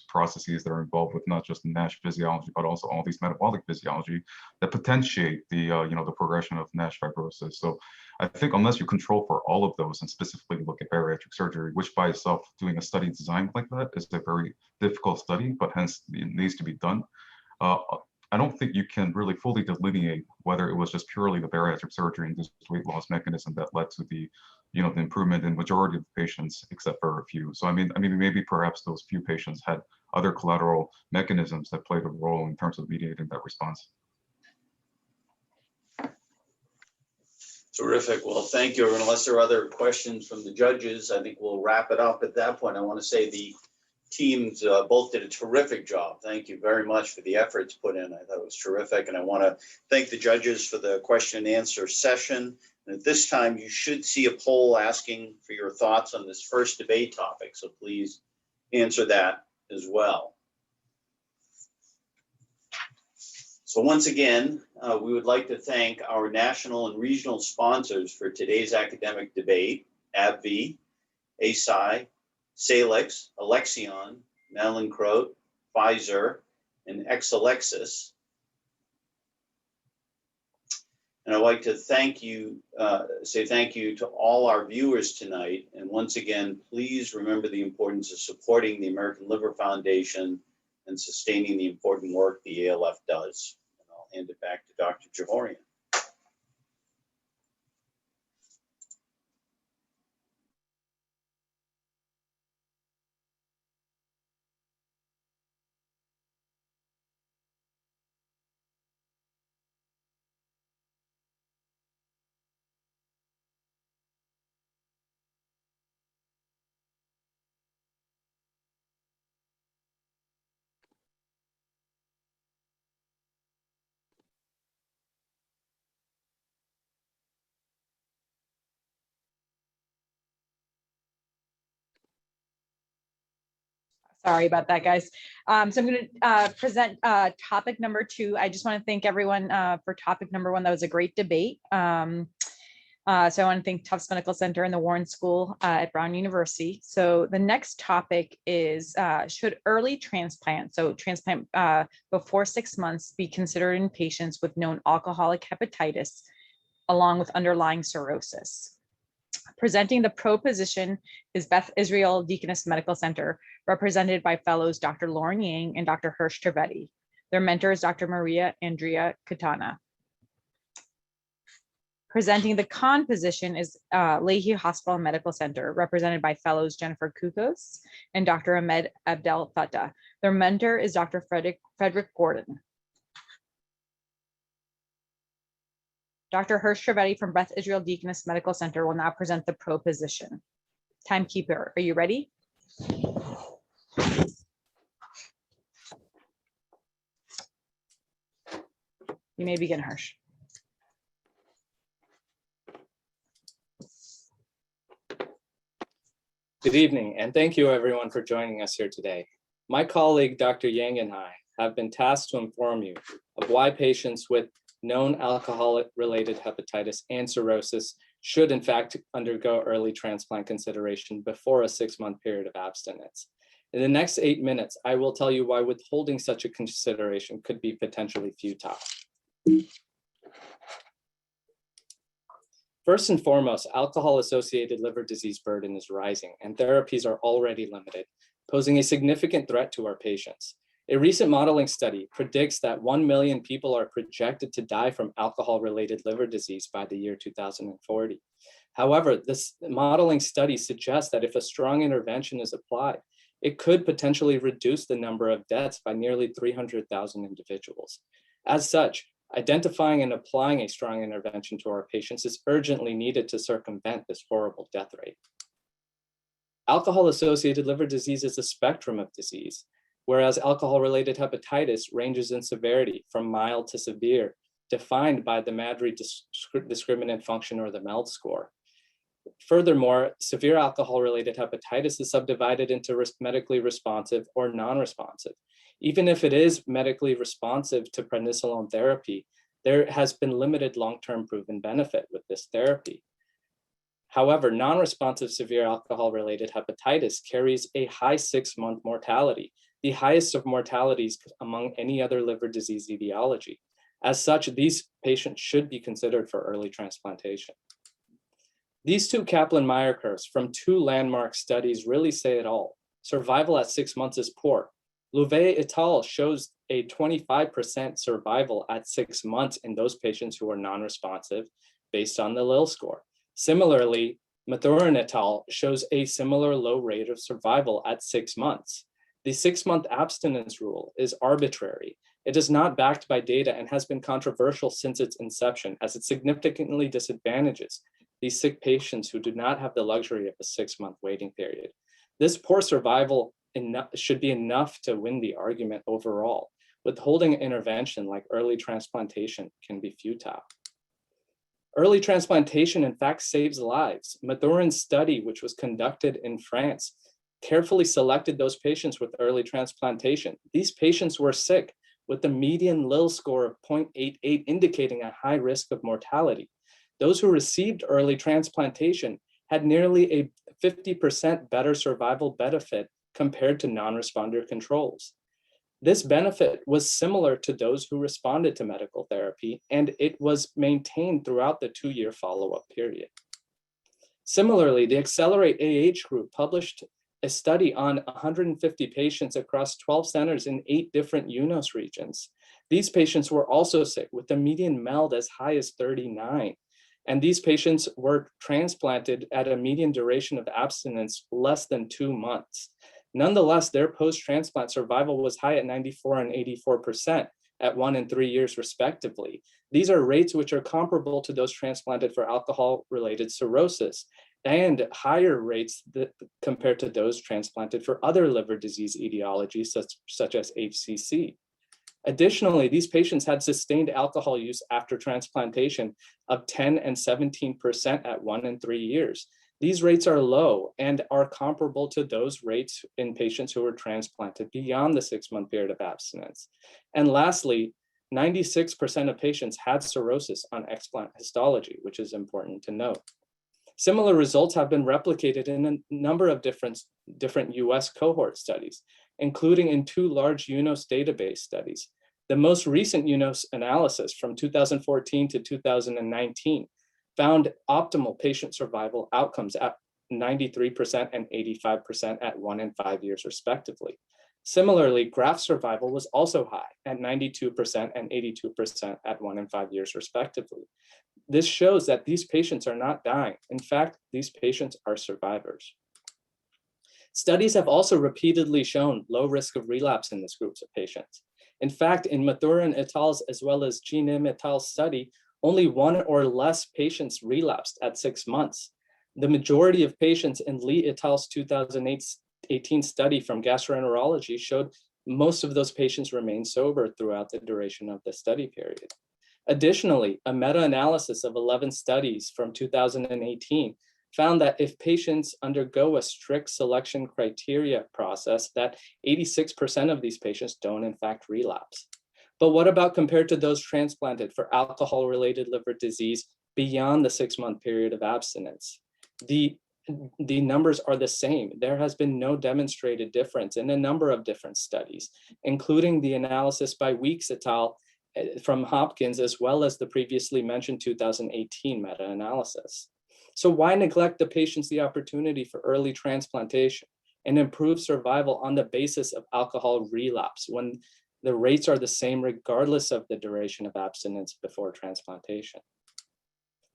processes that are involved with not just NASH physiology, but also all these metabolic physiology that potentiate the, the progression of NASH fibrosis. So I think unless you control for all of those and specifically look at bariatric surgery, which by itself, doing a study designed like that is a very difficult study, but hence it needs to be done. I don't think you can really fully delineate whether it was just purely the bariatric surgery and this weight loss mechanism that led to the, the improvement in majority of the patients, except for a few. So I mean, maybe perhaps those few patients had other collateral mechanisms that played a role in terms of mediating that response. Terrific. Well, thank you. Unless there are other questions from the judges, I think we'll wrap it up at that point. I want to say the teams both did a terrific job. Thank you very much for the efforts put in. I thought it was terrific. And I want to thank the judges for the question and answer session. And at this time, you should see a poll asking for your thoughts on this first debate topic. So please answer that as well. So once again, we would like to thank our national and regional sponsors for today's academic debate, AbbVie, ASI, Salix, Alexion, Mallinckrodt, Pfizer, and Exelixis. And I'd like to thank you, say thank you to all our viewers tonight. And once again, please remember the importance of supporting the American Liver Foundation and sustaining the important work the ALF does. And I'll hand it back to Dr. Jouhourian. Sorry about that, guys. So I'm going to present topic number 2. I just want to thank everyone for topic number 1. That was a great debate. So I want to thank Tufts Medical Center and the Warren School at Brown University. So the next topic is, should early transplant, so transplant before 6 months, be considered in patients with known alcoholic hepatitis along with underlying cirrhosis? Presenting the proposition is Beth Israel Deaconess Medical Center, represented by fellows Dr. Lauren Yang and Dr. Hirsh Trivedi. Their mentor is Dr. Maria Andrea Katana. Presenting the con position is Leahy Hospital Medical Center, represented by fellows Jennifer Coukos and Dr. Ahmed Abdelfattah. Their mentor is Dr. Frederick Gordon. Dr. Hirsh Trivedi from Beth Israel Deaconess Medical Center will now present the proposition. Timekeeper, are you ready? You may begin, Hirsh. Good evening, and thank you everyone for joining us here today. My colleague, Dr. Yang and I have been tasked to inform you of why patients with known alcohol-related hepatitis and cirrhosis should in fact undergo early transplant consideration before a 6-month period of abstinence. In the next 8 minutes, I will tell you why withholding such a consideration could be potentially futile. First and foremost, alcohol-associated liver disease burden is rising, and therapies are already limited posing a significant threat to our patients. A recent modeling study predicts that 1 million people are projected to die from alcohol-related liver disease by the year 2040. However, this modeling study suggests that if a strong intervention is applied, it could potentially reduce the number of deaths by nearly 300,000 individuals. As such, identifying and applying a strong intervention to our patients is urgently needed to circumvent this horrible death rate. Alcohol-associated liver disease is a spectrum of disease, whereas alcohol-related hepatitis ranges in severity from mild to severe, defined by the Maddrey discriminant function or the MELD score. Furthermore, severe alcohol-related hepatitis is subdivided into medically responsive or non-responsive. Even if it is medically responsive to prednisolone therapy, there has been limited long-term proven benefit with this therapy. However, non-responsive severe alcohol-related hepatitis carries a high 6-month mortality, the highest of mortalities among any other liver disease etiology. As such, these patients should be considered for early transplantation. These two Kaplan-Meier curves from two landmark studies really say it all. Survival at 6 months is poor. Louvet et al. Shows a 25% survival at 6 months in those patients who are non-responsive based on the Lille score. Similarly, Mathurin et al. Shows a similar low rate of survival at 6 months. The 6-month abstinence rule is arbitrary. It is not backed by data and has been controversial since its inception, as it significantly disadvantages these sick patients who do not have the luxury of a 6-month waiting period. This poor survival should be enough to win the argument overall. Withholding intervention like early transplantation can be futile. Early transplantation, in fact, saves lives. Mathurin's study, which was conducted in France, carefully selected those patients with early transplantation. These patients were sick with a median Lille score of 0.88, indicating a high risk of mortality. Those who received early transplantation had nearly a 50% better survival benefit compared to non-responder controls. This benefit was similar to those who responded to medical therapy, and it was maintained throughout the 2-year follow-up period. Similarly, the Accelerate AH group published a study on 150 patients across 12 centers in 8 different UNOS regions. These patients were also sick with a median MELD as high as 39. And these patients were transplanted at a median duration of abstinence less than 2 months. Nonetheless, their post-transplant survival was high at 94 and 84% at 1 and 3 years respectively. These are rates which are comparable to those transplanted for alcohol-related cirrhosis and higher rates compared to those transplanted for other liver disease etiologies such as HCC. Additionally, these patients had sustained alcohol use after transplantation of 10 and 17% at 1 and 3 years. These rates are low and are comparable to those rates in patients who were transplanted beyond the 6-month period of abstinence. And lastly, 96% of patients had cirrhosis on explant histology, which is important to note. Similar results have been replicated in a number of different US cohort studies, including in 2 large UNOS database studies. The most recent UNOS analysis from 2014 to 2019 found optimal patient survival outcomes at 93% and 85% at 1 and 5 years respectively. Similarly, graft survival was also high at 92% and 82% at 1 and 5 years respectively. This shows that these patients are not dying. In fact, these patients are survivors. Studies have also repeatedly shown low risk of relapse in this group of patients. In fact, in Mathurin et al.'s as well as Jean-Im et al.'s study, only 1 or less patients relapsed at 6 months. The majority of patients in Lee et al.'s 2018 study from gastroenterology showed most of those patients remained sober throughout the duration of the study period. Additionally, a meta-analysis of 11 studies from 2018 found that if patients undergo a strict selection criteria process, that 86% of these patients don't in fact relapse. But what about compared to those transplanted for alcohol-related liver disease beyond the 6-month period of abstinence? The numbers are the same. There has been no demonstrated difference in a number of different studies, including the analysis by Weeks et al. From Hopkins, as well as the previously mentioned 2018 meta-analysis. So why neglect the patients the opportunity for early transplantation? and improve survival on the basis of alcohol relapse when the rates are the same regardless of the duration of abstinence before transplantation.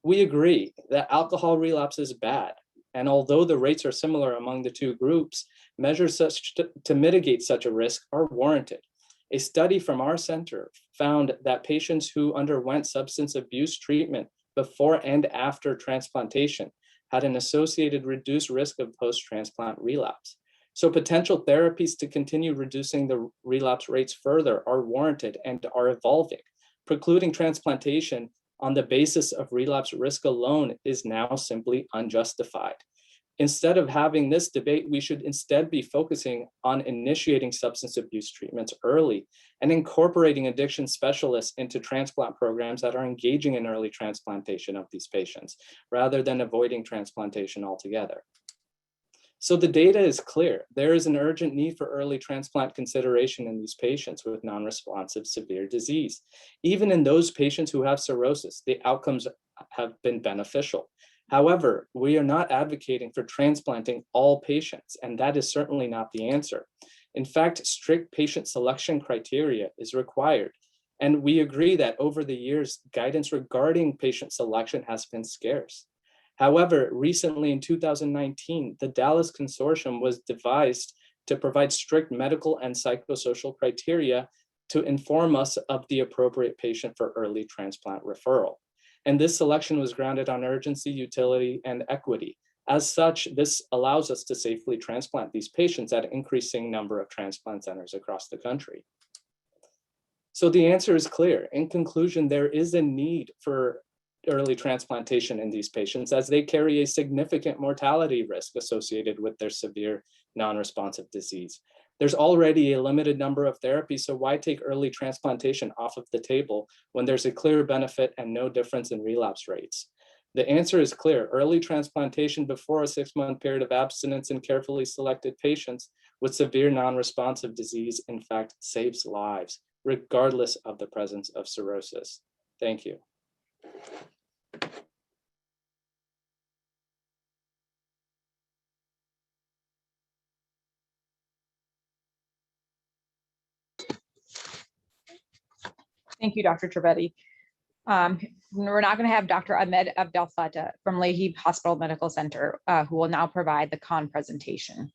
We agree that alcohol relapse is bad, and although the rates are similar among the two groups, measures to mitigate such a risk are warranted. A study from our center found that patients who underwent substance abuse treatment before and after transplantation had an associated reduced risk of post-transplant relapse. So potential therapies to continue reducing the relapse rates further are warranted and are evolving. Precluding transplantation on the basis of relapse risk alone is now simply unjustified. Instead of having this debate, we should instead be focusing on initiating substance abuse treatments early and incorporating addiction specialists into transplant programs that are engaging in early transplantation of these patients, rather than avoiding transplantation altogether. So the data is clear. There is an urgent need for early transplant consideration in these patients with non-responsive severe disease. Even in those patients who have cirrhosis, the outcomes have been beneficial. However, we are not advocating for transplanting all patients, and that is certainly not the answer. In fact, strict patient selection criteria is required. And we agree that over the years, guidance regarding patient selection has been scarce. However, recently in 2019, the Dallas Consortium was devised to provide strict medical and psychosocial criteria to inform us of the appropriate patient for early transplant referral. And this selection was grounded on urgency, utility, and equity. As such, this allows us to safely transplant these patients at an increasing number of transplant centers across the country. So the answer is clear. In conclusion, there is a need for early transplantation in these patients as they carry a significant mortality risk associated with their severe non-responsive disease. There's already a limited number of therapies, so why take early transplantation off of the table when there's a clear benefit and no difference in relapse rates? The answer is clear. Early transplantation before a 6-month period of abstinence in carefully selected patients with severe non-responsive disease, in fact, saves lives, regardless of the presence of cirrhosis. Thank you. Thank you, Dr. Trivedi. We're now going to have Dr. Ahmed Abdelfattah from Lahey Hospital Medical Center, who will now provide the CON presentation.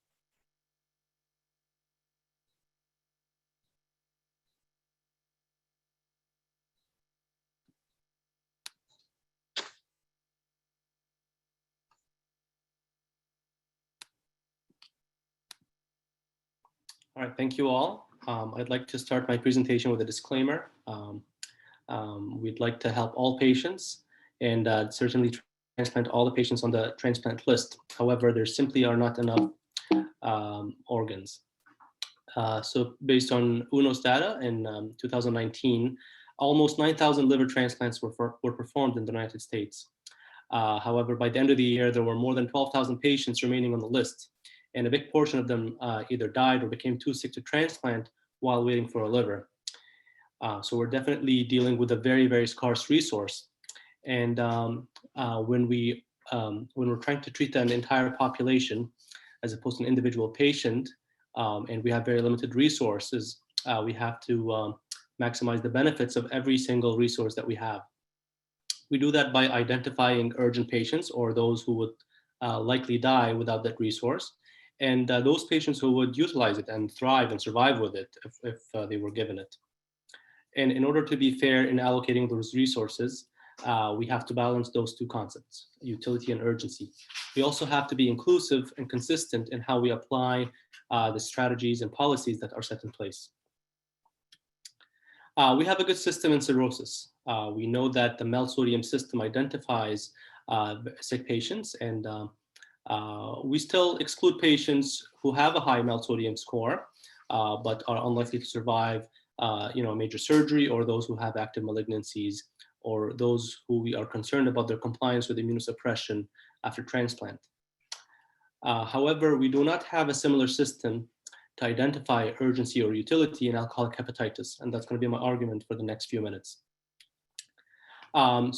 All right, thank you all. I'd like to start my presentation with a disclaimer. We'd like to help all patients and certainly transplant all the patients on the transplant list. However, there simply are not enough organs. So based on UNOS data in 2019, almost 9,000 liver transplants were performed in the United States. However, by the end of the year, there were more than 12,000 patients remaining on the list. And a big portion of them either died or became too sick to transplant while waiting for a liver. So we're definitely dealing with a very, very scarce resource. And when we're trying to treat an entire population as opposed to an individual patient, and we have very limited resources, we have to maximize the benefits of every single resource that we have. We do that by identifying urgent patients or those who would likely die without that resource. And those patients who would utilize it and thrive and survive with it if they were given it. And in order to be fair in allocating those resources, we have to balance those two concepts, utility and urgency. We also have to be inclusive and consistent in how we apply the strategies and policies that are set in place. We have a good system in cirrhosis. We know that the MELD sodium system identifies sick patients, and we still exclude patients who have a high MELD sodium score, but are unlikely to survive major surgery, or those who have active malignancies, or those who we are concerned about their compliance with immunosuppression after transplant. However, we do not have a similar system to identify urgency or utility in alcoholic hepatitis, and that's going to be my argument for the next few minutes. In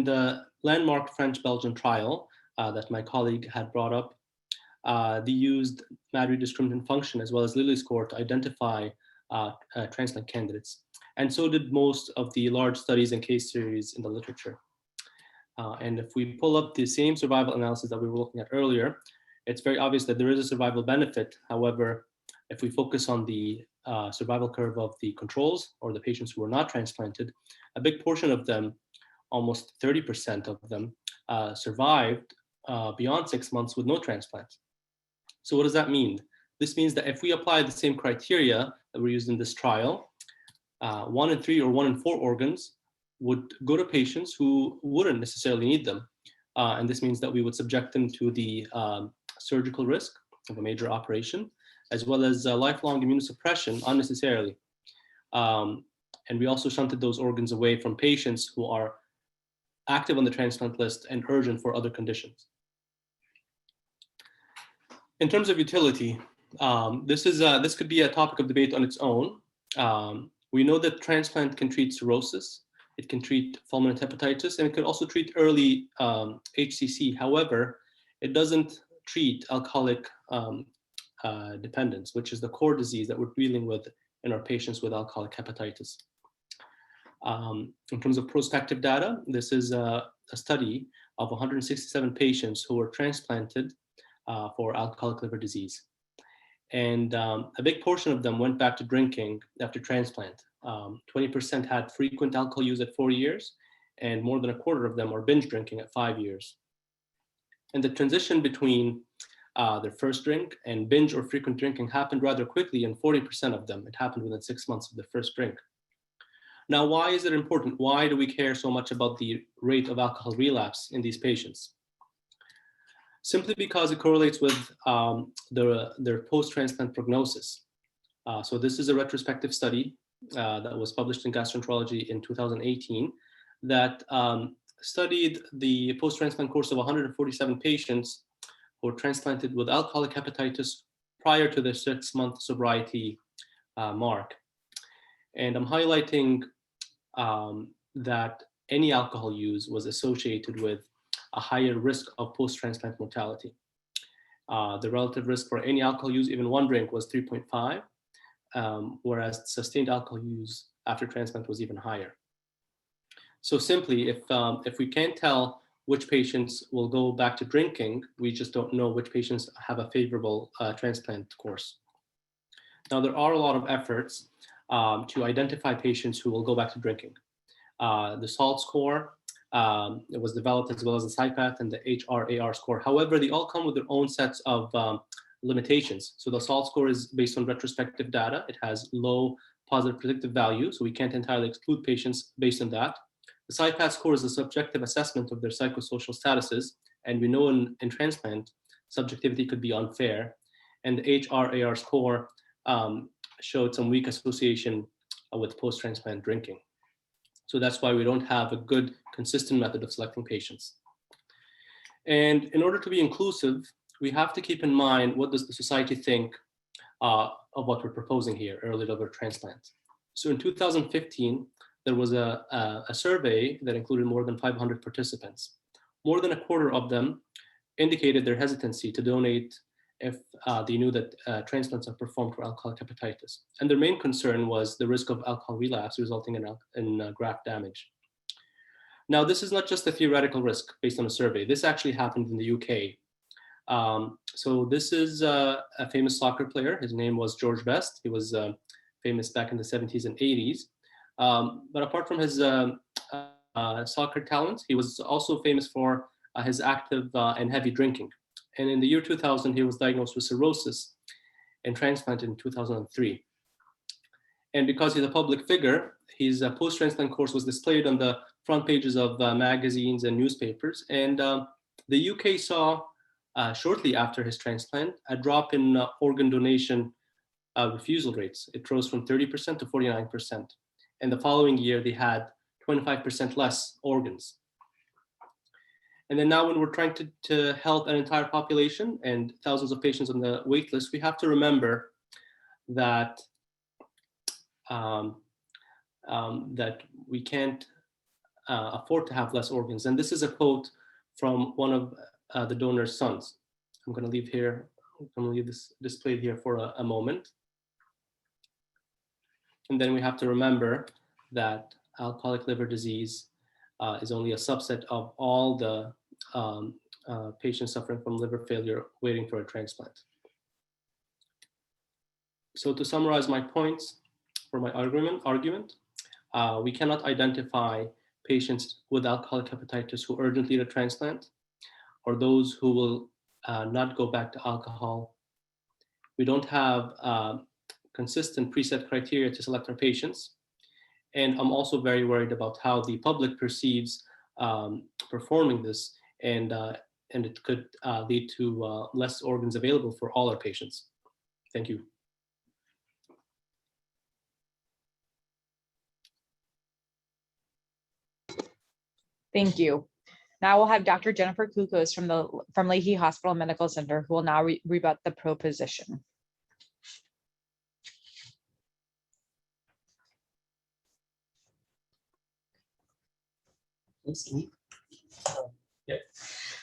the landmark French-Belgian trial that my colleague had brought up, they used Maddrey discriminant function as well as Lilly score to identify transplant candidates. And so did most of the large studies and case series in the literature. And if we pull up the same survival analysis that we were looking at earlier, it's very obvious that there is a survival benefit. However, if we focus on the survival curve of the controls or the patients who were not transplanted, a big portion of them, almost 30% of them, survived beyond 6 months with no transplant. So what does that mean? This means that if we apply the same criteria that were used in this trial, 1 in 3 or 1 in 4 organs would go to patients who wouldn't necessarily need them. And this means that we would subject them to the surgical risk of a major operation, as well as lifelong immunosuppression unnecessarily. And we also shunted those organs away from patients who are active on the transplant list and urgent for other conditions. In terms of utility, this could be a topic of debate on its own. We know that transplant can treat cirrhosis, it can treat fulminant hepatitis, and it could also treat early HCC. However, it doesn't treat alcoholic dependence, which is the core disease that we're dealing with in our patients with alcoholic hepatitis. In terms of prospective data, this is a study of 167 patients who were transplanted for alcoholic liver disease. And a big portion of them went back to drinking after transplant. 20% had frequent alcohol use at 4 years, and more than a quarter of them are binge drinking at 5 years. And the transition between their first drink and binge or frequent drinking happened rather quickly in 40% of them. It happened within 6 months of the first drink. Now, why is it important? Why do we care so much about the rate of alcohol relapse in these patients? Simply because it correlates with their post-transplant prognosis. So this is a retrospective study that was published in Gastroenterology in 2018 that studied the post-transplant course of 147 patients who were transplanted with alcoholic hepatitis prior to their 6-month sobriety mark. And I'm highlighting that any alcohol use was associated with a higher risk of post-transplant mortality. The relative risk for any alcohol use, even 1 drink, was 3.5, whereas sustained alcohol use after transplant was even higher. So simply, if we can't tell which patients will go back to drinking, we just don't know which patients have a favorable transplant course. Now, there are a lot of efforts to identify patients who will go back to drinking. The SALT score, it was developed, as well as the CIPAT and the HRAR score. However, they all come with their own sets of limitations. So the SALT score is based on retrospective data. It has low positive predictive value, so we can't entirely exclude patients based on that. The CIPAT score is a subjective assessment of their psychosocial statuses, and we know in transplant, subjectivity could be unfair. And the HRAR score showed some weak association with post-transplant drinking. So that's why we don't have a good, consistent method of selecting patients. And in order to be inclusive, we have to keep in mind, what does the society think of what we're proposing here, early liver transplant. So in 2015, there was a survey that included more than 500 participants. More than a quarter of them indicated their hesitancy to donate if they knew that transplants are performed for alcoholic hepatitis. And their main concern was the risk of alcohol relapse resulting in graft damage. Now, this is not just a theoretical risk based on a survey. This actually happened in the UK. So this is a famous soccer player. His name was George Best. He was famous back in the 70s and 80s. But apart from his soccer talent, he was also famous for his active and heavy drinking. And in the year 2000, he was diagnosed with cirrhosis and transplanted in 2003. And because he's a public figure, his post-transplant course was displayed on the front pages of magazines and newspapers. And the UK saw, shortly after his transplant, a drop in organ donation refusal rates. It rose from 30% to 49%. And the following year, they had 25% less organs. And then now when we're trying to help an entire population and thousands of patients on the wait list, we have to remember that, that we can't afford to have less organs. And this is a quote from one of the donor's sons. I'm going to leave here I'm going to leave this displayed here for a moment. And then we have to remember that alcoholic liver disease is only a subset of all the patients suffering from liver failure waiting for a transplant. So to summarize my points for my argument, we cannot identify patients with alcoholic hepatitis who urgently need a transplant, or those who will not go back to alcohol. We don't have consistent preset criteria to select our patients. And I'm also very worried about how the public perceives performing this, and it could lead to less organs available for all our patients. Thank you. Thank you. Now we'll have Dr. Jennifer Coukos from Leahy Hospital Medical Center, who will now rebut the proposition.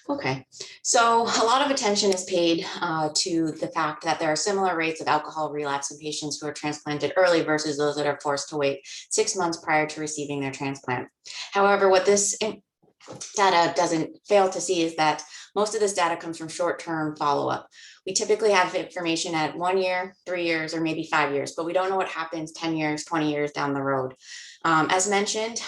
Okay, so a lot of attention is paid to the fact that there are similar rates of alcohol relapse in patients who are transplanted early versus those that are forced to wait 6 months prior to receiving their transplant. However, what this data doesn't fail to see is that most of this data comes from short-term follow-up. We typically have information at 1 year, 3 years, or maybe 5 years, but we don't know what happens 10 years, 20 years down the road. As mentioned,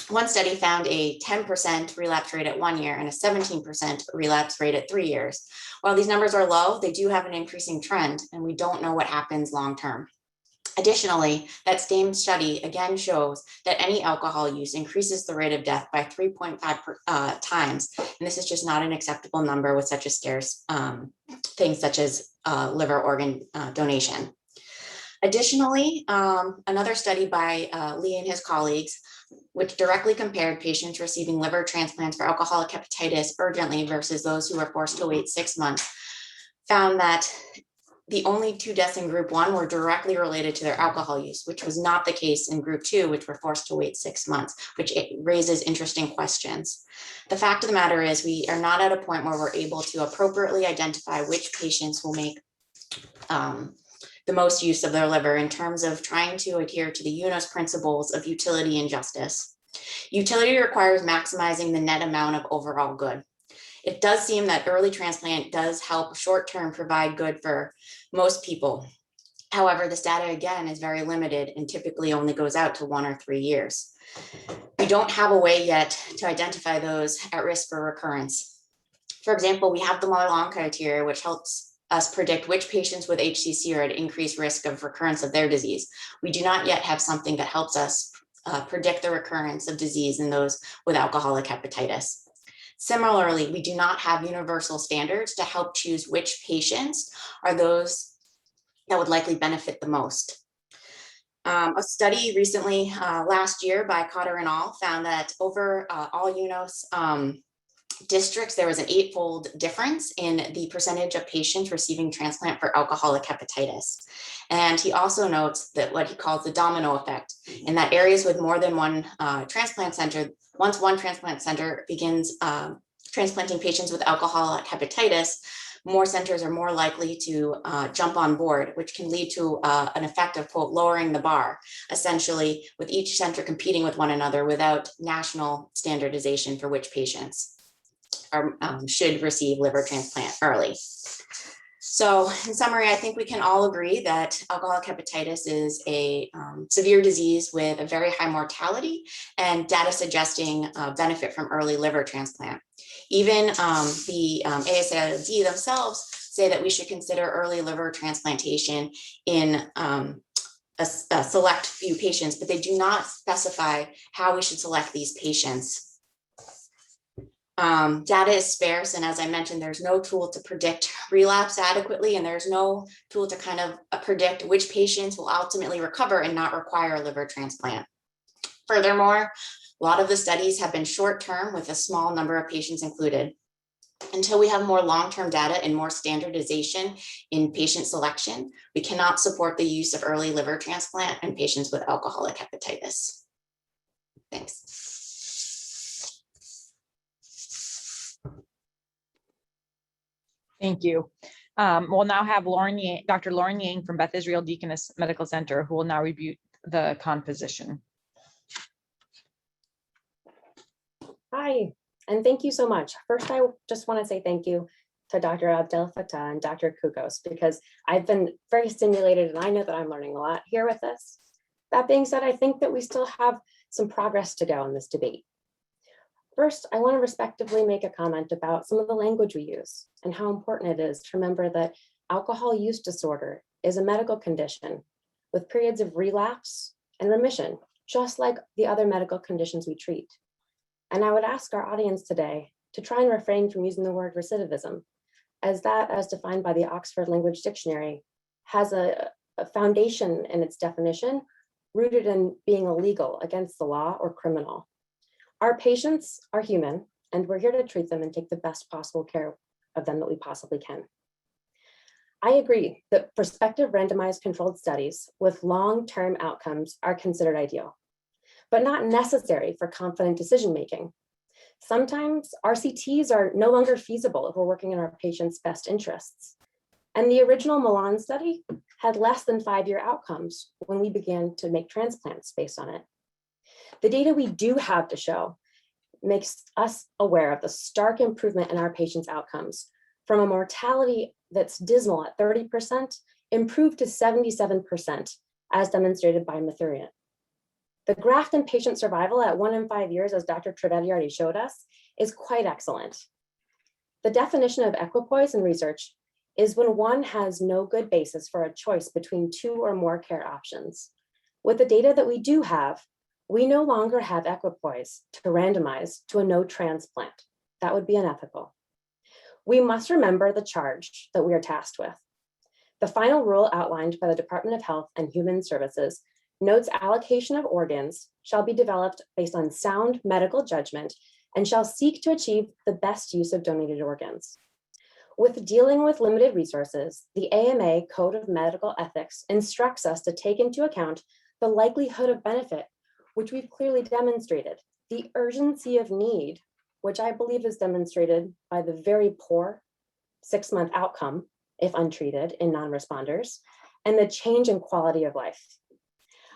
one study found a 10% relapse rate at 1 year and a 17% relapse rate at 3 years. While these numbers are low, they do have an increasing trend, and we don't know what happens long-term. Additionally, that same study again shows that any alcohol use increases the rate of death by 3.5 times. And this is just not an acceptable number with such a scarce thing such as liver organ donation. Additionally, another study by Lee and his colleagues, which directly compared patients receiving liver transplants for alcoholic hepatitis urgently versus those who were forced to wait 6 months, found that the only 2 deaths in group 1 were directly related to their alcohol use, which was not the case in group 2, which were forced to wait 6 months, which raises interesting questions. The fact of the matter is we are not at a point where we're able to appropriately identify which patients will make the most use of their liver in terms of trying to adhere to the UNOS principles of utility and justice. Utility requires maximizing the net amount of overall good. It does seem that early transplant does help short-term provide good for most people. However, this data again is very limited and typically only goes out to 1 or 3 years. We don't have a way yet to identify those at risk for recurrence. For example, we have the Lyon criteria, which helps us predict which patients with HCC are at increased risk of recurrence of their disease. We do not yet have something that helps us predict the recurrence of disease in those with alcoholic hepatitis. Similarly, we do not have universal standards to help choose which patients are those that would likely benefit the most. A study recently last year by Cotter and al. Found that over all UNOS districts, there was an 8-fold difference in the percentage of patients receiving transplant for alcoholic hepatitis. And he also notes that what he calls the domino effect, in that areas with more than one transplant center, once one transplant center begins transplanting patients with alcoholic hepatitis, more centers are more likely to jump on board, which can lead to an effect of, quote, lowering the bar, essentially with each center competing with one another without national standardization for which patients should receive liver transplant early. So in summary, I think we can all agree that alcoholic hepatitis is a severe disease with a very high mortality and data suggesting benefit from early liver transplant. Even the ASLD themselves say that we should consider early liver transplantation in a select few patients, but they do not specify how we should select these patients. Data is sparse, and as I mentioned, there's no tool to predict relapse adequately, and there's no tool to kind of predict which patients will ultimately recover and not require a liver transplant. Furthermore, a lot of the studies have been short-term with a small number of patients included. Until we have more long-term data and more standardization in patient selection, we cannot support the use of early liver transplant in patients with alcoholic hepatitis. Thanks. Thank you. We'll now have Dr. Lauren Yang from Beth Israel Deaconess Medical Center, who will now review the composition. Hi, and thank you so much. First, I just want to say thank you to Dr. Abdelfattah and Dr. Coukos, because I've been very stimulated and I know that I'm learning a lot here with this. That being said, I think that we still have some progress to go in this debate. First, I want to respectively make a comment about some of the language we use and how important it is to remember that alcohol use disorder is a medical condition with periods of relapse and remission, just like the other medical conditions we treat. And I would ask our audience today to try and refrain from using the word recidivism, as that, as defined by the Oxford Language Dictionary, has a foundation in its definition rooted in being illegal, against the law, or criminal. Our patients are human, and we're here to treat them and take the best possible care of them that we possibly can. I agree that prospective randomized controlled studies with long-term outcomes are considered ideal, but not necessary for confident decision-making. Sometimes RCTs are no longer feasible if we're working in our patients' best interests. And the original Milan study had less than 5-year outcomes when we began to make transplants based on it. The data we do have to show makes us aware of the stark improvement in our patients' outcomes from a mortality that's dismal at 30%, improved to 77%, as demonstrated by Mathurian. The graft in patient survival at 1 and 5 years, as Dr. Trivedi already showed us, is quite excellent. The definition of equipoise in research is when one has no good basis for a choice between 2 or more care options. With the data that we do have, we no longer have equipoise to randomize to a no transplant. That would be unethical. We must remember the charge that we are tasked with. The final rule outlined by the Department of Health and Human Services notes allocation of organs shall be developed based on sound medical judgment and shall seek to achieve the best use of donated organs. With dealing with limited resources, the AMA Code of Medical Ethics instructs us to take into account the likelihood of benefit, which we've clearly demonstrated, the urgency of need, which I believe is demonstrated by the very poor 6-month outcome, if untreated, in non-responders, and the change in quality of life.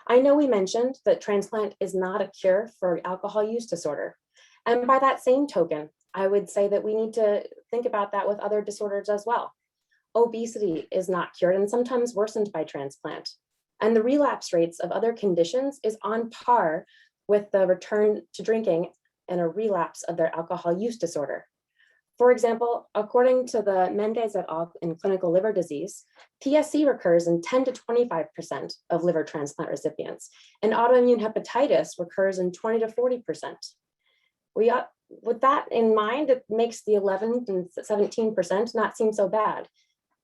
I know we mentioned that transplant is not a cure for alcohol use disorder. And by that same token, I would say that we need to think about that with other disorders as well. Obesity is not cured and sometimes worsened by transplant. And the relapse rates of other conditions is on par with the return to drinking and a relapse of their alcohol use disorder. For example, according to the Mendez et al. In clinical liver disease, PSC recurs in 10 to 25% of liver transplant recipients, and autoimmune hepatitis recurs in 20 to 40%. With that in mind, it makes the 11 and 17% not seem so bad,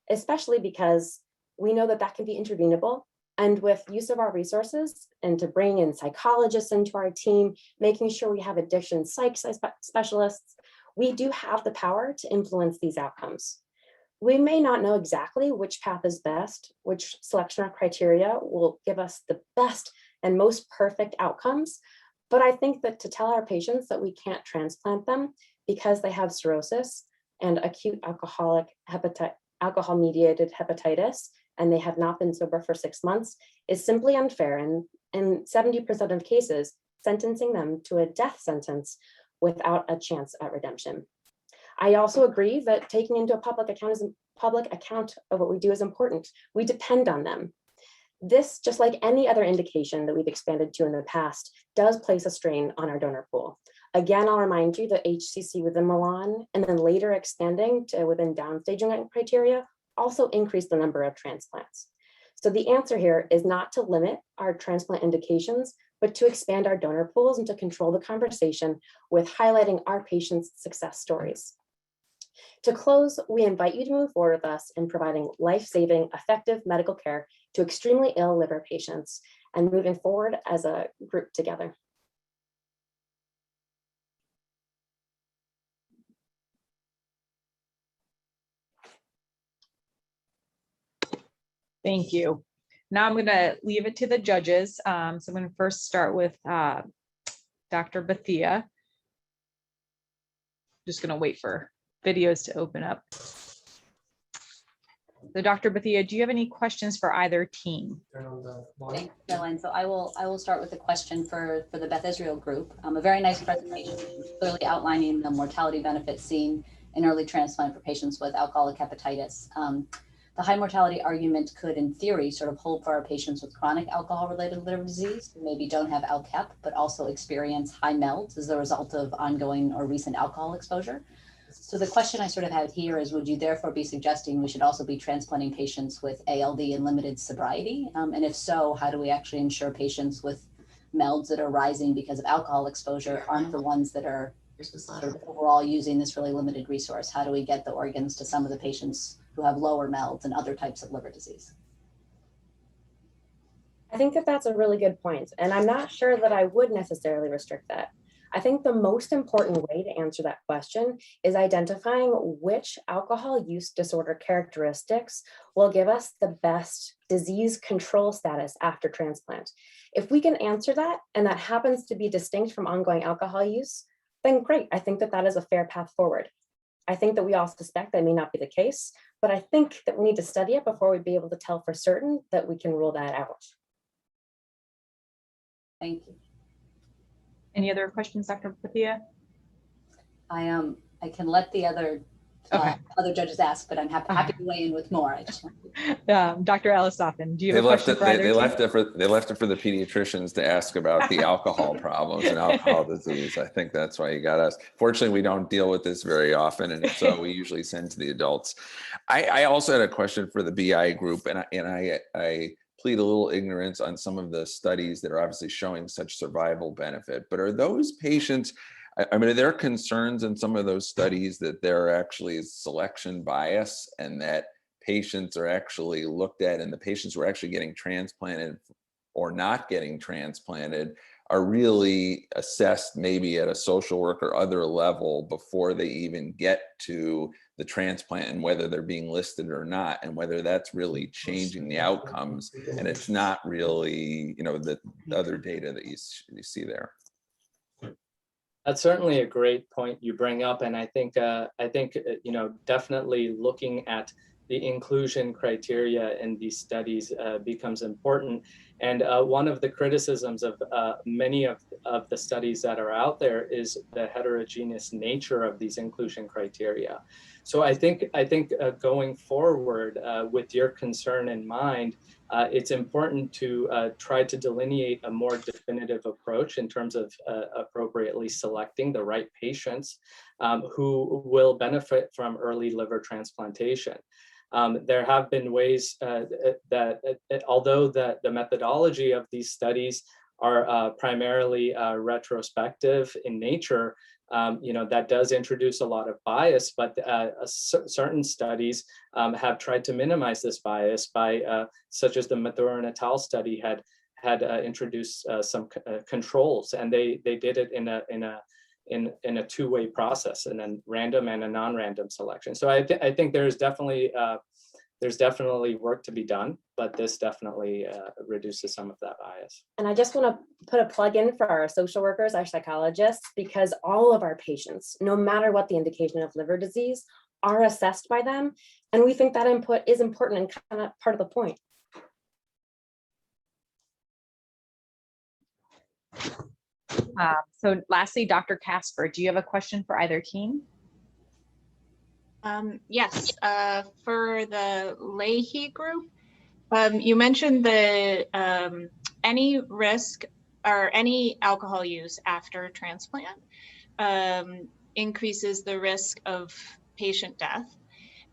especially because we know that that can be intervenable. And with use of our resources and to bring in psychologists into our team, making sure we have addiction psych specialists, we do have the power to influence these outcomes. We may not know exactly which path is best, which selection criteria will give us the best and most perfect outcomes, but I think that to tell our patients that we can't transplant them because they have cirrhosis and acute alcohol-mediated hepatitis, and they have not been sober for 6 months, is simply unfair, and in 70% of cases, sentencing them to a death sentence without a chance at redemption. I also agree that taking into a public account of what we do is important. We depend on them. This, just like any other indication that we've expanded to in the past, does place a strain on our donor pool. Again, I'll remind you that HCC within Milan and then later expanding to within downstaging criteria also increased the number of transplants. So the answer here is not to limit our transplant indications, but to expand our donor pools and to control the conversation with highlighting our patients' success stories. To close, we invite you to move forward with us in providing life-saving, effective medical care to extremely ill liver patients and moving forward as a group together. Thank you. Now I'm going to leave it to the judges. So I'm going to first start with Dr. Bethia. Just going to wait for videos to open up. So Dr. Bethia, do you have any questions for either team? Thanks, Caroline. So I will start with a question for the Beth Israel group. A very nice presentation, clearly outlining the mortality benefits seen in early transplant for patients with alcoholic hepatitis. The high mortality argument could, in theory, sort of hold for our patients with chronic alcohol-related liver disease who maybe don't have ALCHEP, but also experience high MELDs as a result of ongoing or recent alcohol exposure. So the question I sort of have here is, would you therefore be suggesting we should also be transplanting patients with ALD and limited sobriety? And if so, how do we actually ensure patients with MELDs that are rising because of alcohol exposure aren't the ones that are sort of overall using this really limited resource? How do we get the organs to some of the patients who have lower MELDs and other types of liver disease? I think that that's a really good point, and I'm not sure that I would necessarily restrict that. I think the most important way to answer that question is identifying which alcohol use disorder characteristics will give us the best disease control status after transplant. If we can answer that, and that happens to be distinct from ongoing alcohol use, then great. I think that that is a fair path forward. I think that we all suspect that may not be the case, but I think that we need to study it before we'd be able to tell for certain that we can rule that out. Thank you. Any other questions, Dr. Bethia? I can let the other judges ask, but I'm happy to weigh in with more. I just Dr. Ellis-Offen, do you have They a left question it. for either They team? left it for the pediatricians to ask about the alcohol problems and alcohol disease. I think that's why you got us. Fortunately, we don't deal with this very often, and so we usually send to the adults. I also had a question for the BI group, and I plead a little ignorance on some of the studies that are obviously showing such survival benefit. But are those patients? I mean, are there concerns in some of those studies that there actually is selection bias and that patients are actually looked at, and the patients who are actually getting transplanted or not getting transplanted are really assessed maybe at a social work or other level before they even get to the transplant, and whether they're being listed or not, and whether that's really changing the outcomes, and it's not really, you know, the other data that you see there. That's certainly a great point you bring up, and I think you know, definitely looking at the inclusion criteria in these studies becomes important. And one of the criticisms of many of the studies that are out there is the heterogeneous nature of these inclusion criteria. So I think going forward with your concern in mind, it's important to try to delineate a more definitive approach in terms of appropriately selecting the right patients who will benefit from early liver transplantation. There have been ways that although the methodology of these studies are primarily retrospective in nature, you know, that does introduce a lot of bias, but certain studies have tried to minimize this bias by, such as the Maduro et al. Study had introduced some controls, and they did it in a two-way process, and then random and a non-random selection. So I think there's definitely work to be done, but this definitely reduces some of that bias. And I just want to put a plug in for our social workers, our psychologists, because all of our patients, no matter what the indication of liver disease, are assessed by them. And we think that input is important and kind of part of the point. So lastly, Dr. Casper, do you have a question for either team? Yes, for the Leahy group, you mentioned the any risk or any alcohol use after transplant increases the risk of patient death.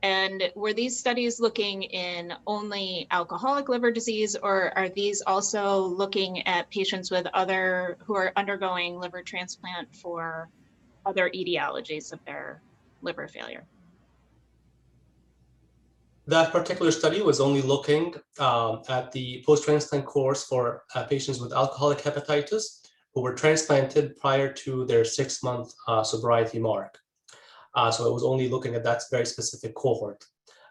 And were these studies looking in only alcoholic liver disease, or are these also looking at patients with who are undergoing liver transplant for other etiologies of their liver failure? That particular study was only looking at the post-transplant course for patients with alcoholic hepatitis who were transplanted prior to their 6-month sobriety mark. So it was only looking at that very specific cohort.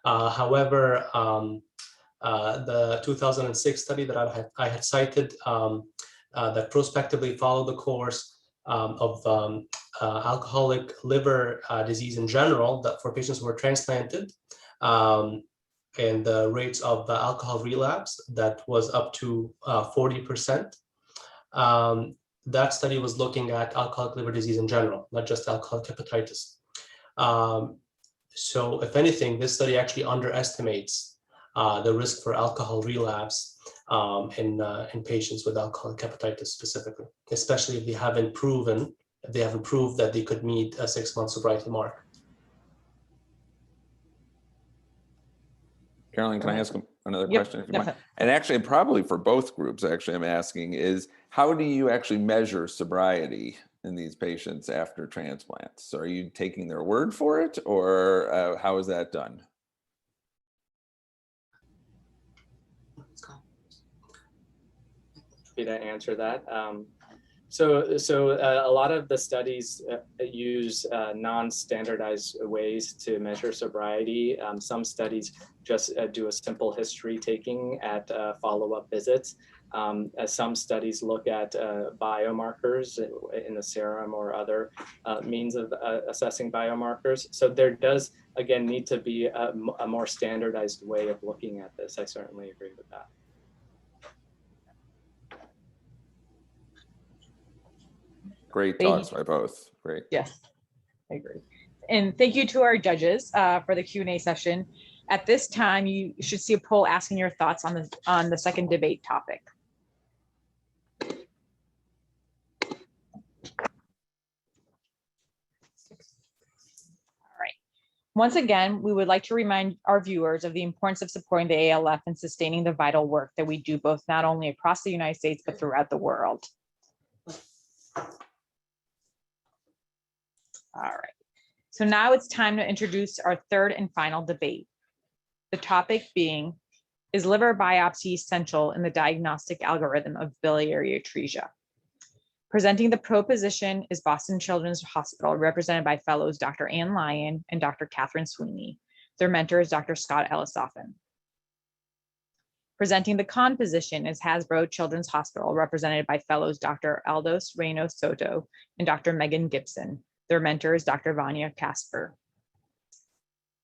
However, the 2006 study that I had cited that prospectively followed the course of alcoholic liver disease in general, that for patients who were transplanted, and the rates of alcohol relapse that was up to 40%. That study was looking at alcoholic liver disease in general, not just alcoholic hepatitis. So if anything, this study actually underestimates the risk for alcohol relapse in patients with alcoholic hepatitis specifically, especially if they haven't proved that they could meet a 6-month sobriety mark. Caroline, can I ask another question? If you mind? And actually, probably for both groups, actually, I'm asking is, how do you actually measure sobriety in these patients after transplants? So are you taking their word for it, or how is that done? Happy to answer that. So a lot of the studies use non-standardized ways to measure sobriety. Some studies just do a simple history taking at follow-up visits. Some studies look at biomarkers in the serum or other means of assessing biomarkers. So there does, again, need to be a more standardized way of looking at this. I certainly agree with that. Great talks by both. Great. Yes, I agree. And thank you to our judges for the Q&A session. At this time, you should see a poll asking your thoughts on the second debate topic. All right. Once again, we would like to remind our viewers of the importance of supporting the ALF and sustaining the vital work that we do both not only across the United States, but throughout the world. All right, so now it's time to introduce our third and final debate. The topic being, is liver biopsy essential in the diagnostic algorithm of biliary atresia? Presenting the proposition is Boston Children's Hospital, represented by fellows Dr. Ann Lyon and Dr. Katherine Sweeny. Their mentor is Dr. Scott Ellisoffen. Presenting the con position is Hasbro Children's Hospital, represented by fellows Dr. Aldo Recinos-Soto and Dr. Meghan Gibson. Their mentor is Dr. Vanya Kasper.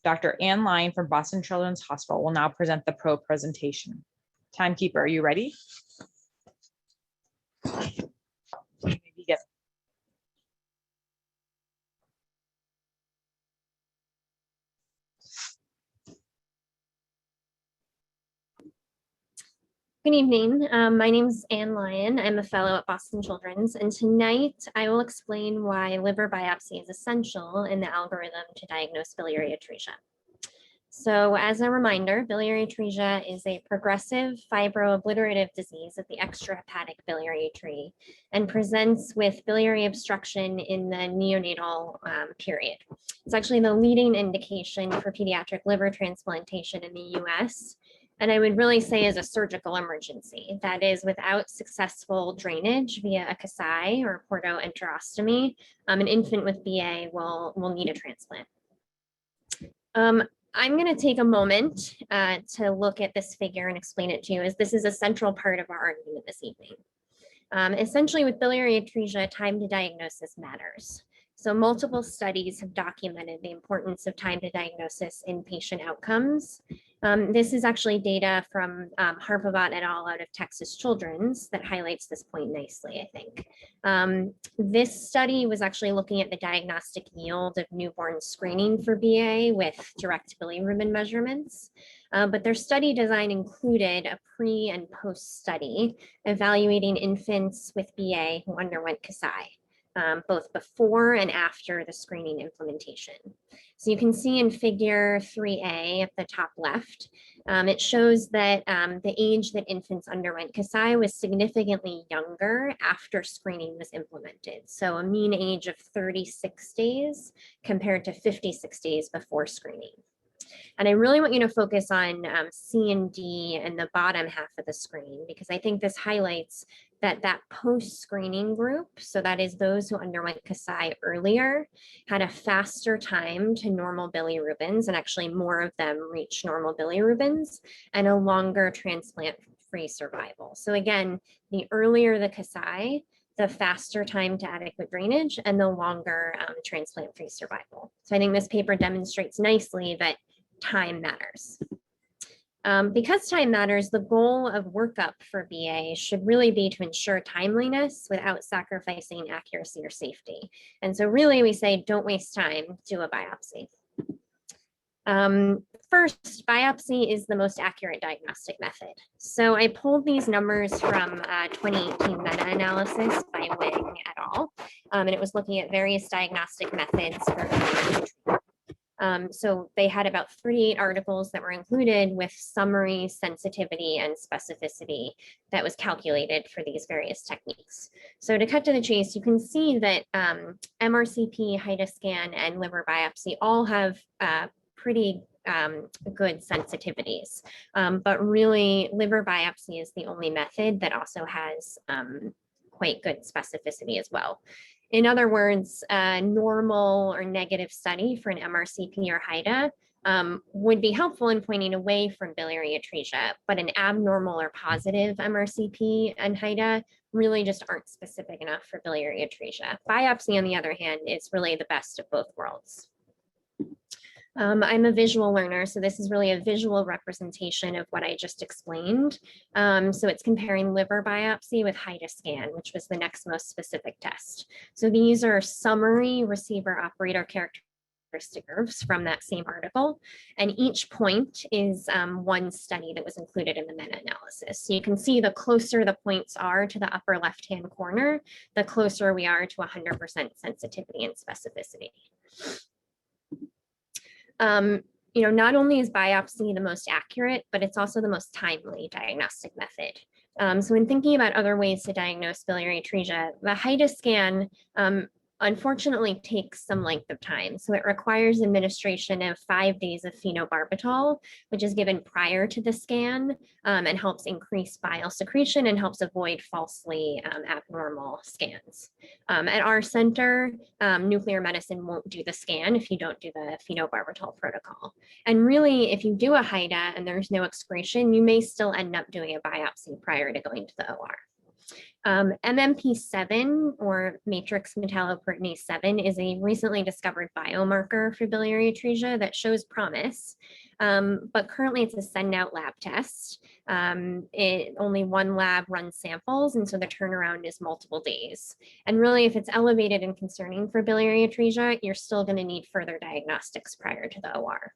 Dr. Ann Lyon from Boston Children's Hospital will now present the pro presentation. Timekeeper, are you ready? Begin. Good evening. My name is Ann Lyon. I'm a fellow at Boston Children's, and tonight I will explain why liver biopsy is essential in the algorithm to diagnose biliary atresia. So as a reminder, biliary atresia is a progressive fibro-obliterative disease of the extrahepatic biliary tree and presents with biliary obstruction in the neonatal period. It's actually the leading indication for pediatric liver transplantation in the US. And I would really say is a surgical emergency. That is, without successful drainage via a Kasai or portoenterostomy, an infant with BA will need a transplant. I'm going to take a moment to look at this figure and explain it to you, as this is a central part of our argument this evening. Essentially, with biliary atresia, time to diagnosis matters. So multiple studies have documented the importance of time to diagnosis in patient outcomes. This is actually data from Harpavat et al. Out of Texas Children's that highlights this point nicely, I think. This study was actually looking at the diagnostic yield of newborn screening for BA with direct bilirubin measurements. But their study design included a pre and post study evaluating infants with BA who underwent Kasai. Both before and after the screening implementation. So you can see in figure 3A at the top left, it shows that the age that infants underwent Kasai was significantly younger after screening was implemented. So a mean age of 36 days compared to 56 days before screening. And I really want you to focus on C and D and the bottom half of the screen, because I think this highlights that post-screening group, so that is those who underwent Kasai earlier, had a faster time to normal bilirubins, and actually more of them reached normal bilirubins, and a longer transplant-free survival. So again, the earlier the Kasai, the faster time to adequate drainage, and the longer transplant-free survival. So I think this paper demonstrates nicely that time matters. Because time matters, the goal of workup for BA should really be to ensure timeliness without sacrificing accuracy or safety. And so really we say, don't waste time, do a biopsy. First, biopsy is the most accurate diagnostic method. So I pulled these numbers from 2018 meta-analysis by Waihung et al. And it was looking at various diagnostic methods for so they had about 38 articles that were included with summary, sensitivity, and specificity that was calculated for these various techniques. So to cut to the chase, you can see that MRCP, HIDA-scan, and liver biopsy all have pretty good sensitivities. But really, liver biopsy is the only method that also has quite good specificity as well. In other words, a normal or negative study for an MRCP or HIDA would be helpful in pointing away from biliary atresia, but an abnormal or positive MRCP and HIDA really just aren't specific enough for biliary atresia. Biopsy, on the other hand, is really the best of both worlds. I'm a visual learner, so this is really a visual representation of what I just explained. So it's comparing liver biopsy with HIDA-scan, which was the next most specific test. So these are summary receiver operator characteristic curves from that same article. And each point is one study that was included in the meta-analysis. So you can see the closer the points are to the upper left-hand corner, the closer we are to 100% sensitivity and specificity. Not only is biopsy the most accurate, but it's also the most timely diagnostic method. So when thinking about other ways to diagnose biliary atresia, the HIDA-scan unfortunately takes some length of time. So it requires administration of 5 days of phenobarbital, which is given prior to the scan and helps increase bile secretion and helps avoid falsely abnormal scans. At our center, nuclear medicine won't do the scan if you don't do the phenobarbital protocol. And really, if you do a HIDA and there's no excretion, you may still end up doing a biopsy prior to going to the OR. MMP7 or matrix metalloproteinase 7 is a recently discovered biomarker for biliary atresia that shows promise, but currently it's a send out lab test. Only one lab runs samples, and so the turnaround is multiple days. And really, if it's elevated and concerning for biliary atresia, you're still going to need further diagnostics prior to the OR.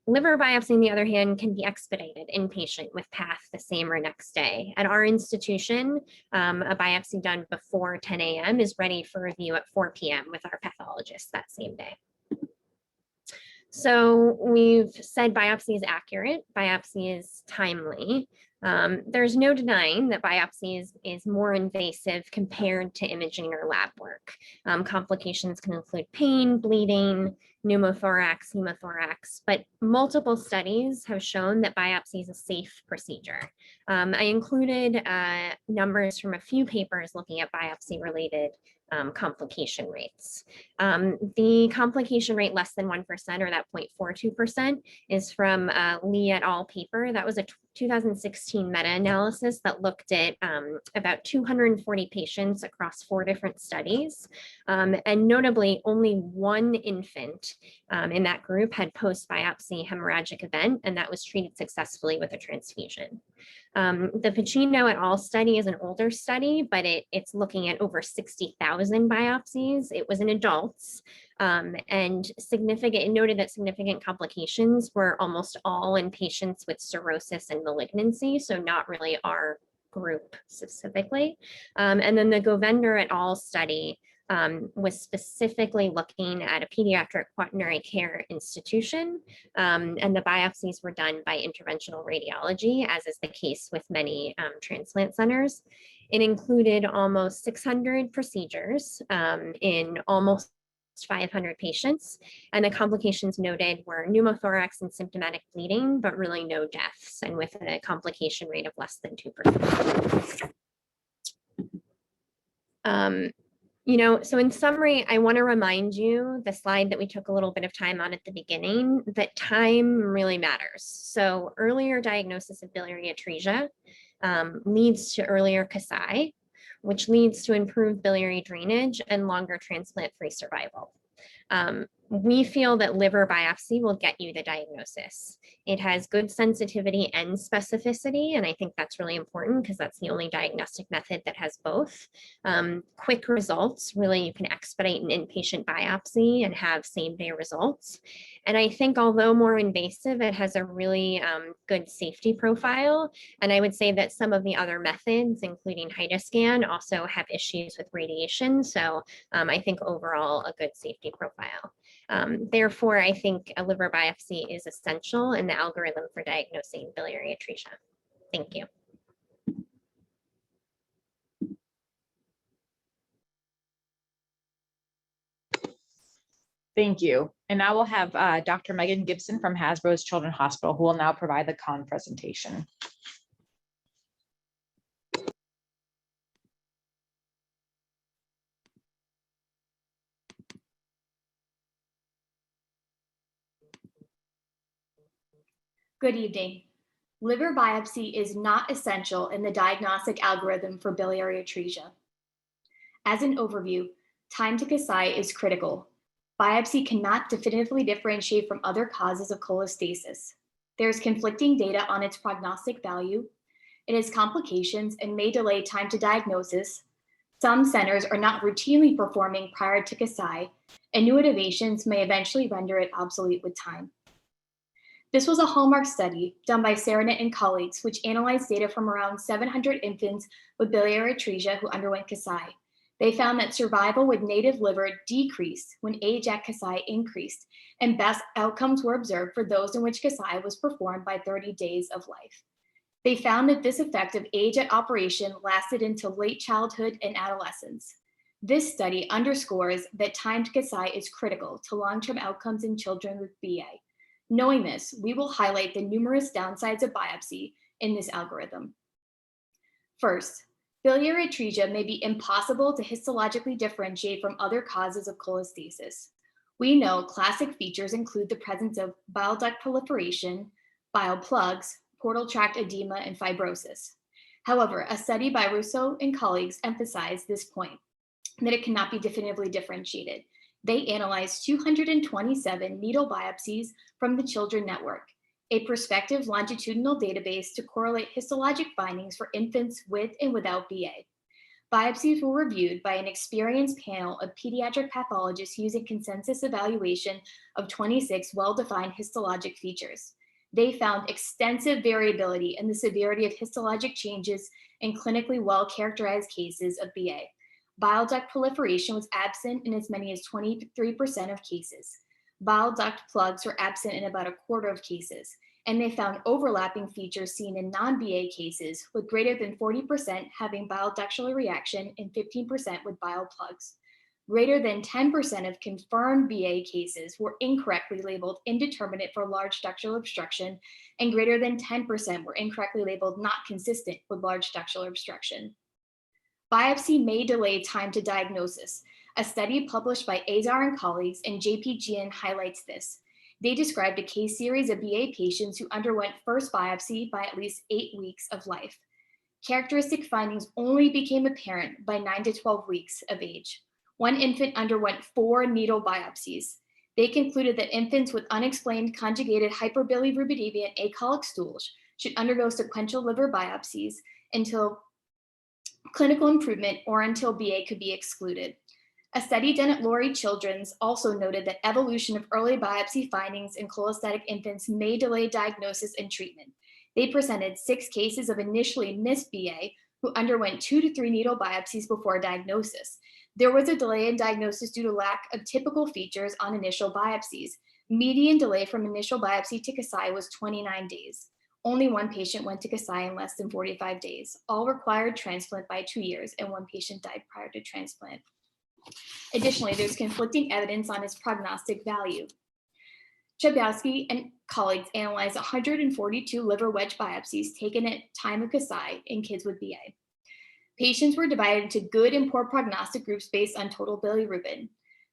Liver biopsy, on the other hand, can be expedited inpatient with path the same or next day. At our institution, a biopsy done before 10 a.m. is ready for review at 4 p.m. with our pathologist that same day. So we've said biopsy is accurate, biopsy is timely. There's no denying that biopsy is more invasive compared to imaging or lab work. Complications can include pain, bleeding, pneumothorax, hemothorax, but multiple studies have shown that biopsy is a safe procedure. I included numbers from a few papers looking at biopsy-related complication rates. The complication rate less than 1%, or that 0.42%, is from Lee et al. Paper. That was a 2016 meta-analysis that looked at about 240 patients across 4 different studies. And notably, only one infant in that group had post-biopsy hemorrhagic event, and that was treated successfully with a transfusion. The Pacino et al. Study is an older study, but it's looking at over 60,000 biopsies. It was in adults, and it noted that significant complications were almost all in patients with cirrhosis and malignancy, so not really our group specifically. And then the Govender et al. Study was specifically looking at a pediatric quaternary care institution, and the biopsies were done by interventional radiology, as is the case with many transplant centers. It included almost 600 procedures in almost 500 patients, and the complications noted were pneumothorax and symptomatic bleeding, but really no deaths, and with a complication rate of less than 2%. So in summary, I want to remind you the slide that we took a little bit of time on at the beginning, that time really matters. So earlier diagnosis of biliary atresia leads to earlier Kasai, which leads to improved biliary drainage and longer transplant-free survival. We feel that liver biopsy will get you the diagnosis. It has good sensitivity and specificity, and I think that's really important because that's the only diagnostic method that has both. Quick results, really you can expedite an inpatient biopsy and have same-day results. And I think although more invasive, it has a really good safety profile. And I would say that some of the other methods, including HIDA-scan, also have issues with radiation. So I think overall a good safety profile. Therefore, I think a liver biopsy is essential in the algorithm for diagnosing biliary atresia. Thank you. Thank you. And now we'll have Dr. Meghan Gibson from Hasbro's Children's Hospital, who will now provide the con presentation. Good evening. Liver biopsy is not essential in the diagnostic algorithm for biliary atresia. As an overview, time to Kasai is critical. Biopsy cannot definitively differentiate from other causes of cholestasis. There's conflicting data on its prognostic value. It has complications and may delay time to diagnosis. Some centers are not routinely performing prior to Kasai, and new innovations may eventually render it obsolete with time. This was a hallmark study done by Serenit and colleagues, which analyzed data from around 700 infants with biliary atresia who underwent Kasai. They found that survival with native liver decreased when age at Kasai increased, and best outcomes were observed for those in which Kasai was performed by 30 days of life. They found that this effect of age at operation lasted into late childhood and adolescence. This study underscores that time to Kasai is critical to long-term outcomes in children with BA. Knowing this, we will highlight the numerous downsides of biopsy in this algorithm. First, biliary atresia may be impossible to histologically differentiate from other causes of cholestasis. We know classic features include the presence of bile duct proliferation, bile plugs, portal tract edema, and fibrosis. However, a study by Russo and colleagues emphasized this point, that it cannot be definitively differentiated. They analyzed 227 needle biopsies from the Children Network, a prospective longitudinal database to correlate histologic findings for infants with and without BA. Biopsies were reviewed by an experienced panel of pediatric pathologists using consensus evaluation of 26 well-defined histologic features. They found extensive variability in the severity of histologic changes in clinically well-characterized cases of BA. Bile duct proliferation was absent in as many as 23% of cases. Bile duct plugs were absent in about a quarter of cases, and they found overlapping features seen in non-BA cases, with greater than 40% having bile ductular reaction and 15% with bile plugs. Greater than 10% of confirmed BA cases were incorrectly labeled indeterminate for large ductal obstruction, and greater than 10% were incorrectly labeled not consistent with large ductal obstruction. Biopsy may delay time to diagnosis. A study published by Azar and colleagues and JPGN highlights this. They described a case series of BA patients who underwent first biopsy by at least 8 weeks of life. Characteristic findings only became apparent by 9 to 12 weeks of age. One infant underwent 4 needle biopsies. They concluded that infants with unexplained conjugated hyperbilirubin and acolic stools should undergo sequential liver biopsies until clinical improvement or until BA could be excluded. A study done at Lurie Children's also noted that evolution of early biopsy findings in cholestatic infants may delay diagnosis and treatment. They presented 6 cases of initially missed BA who underwent 2 to 3 needle biopsies before diagnosis. There was a delay in diagnosis due to lack of typical features on initial biopsies. Median delay from initial biopsy to Kasai was 29 days. Only 1 patient went to Kasai in less than 45 days. All required transplant by 2 years, and 1 patient died prior to transplant. Additionally, there's conflicting evidence on its prognostic value. Chabowski and colleagues analyzed 142 liver wedge biopsies taken at time of Kasai in kids with BA. Patients were divided into good and poor prognostic groups based on total bilirubin.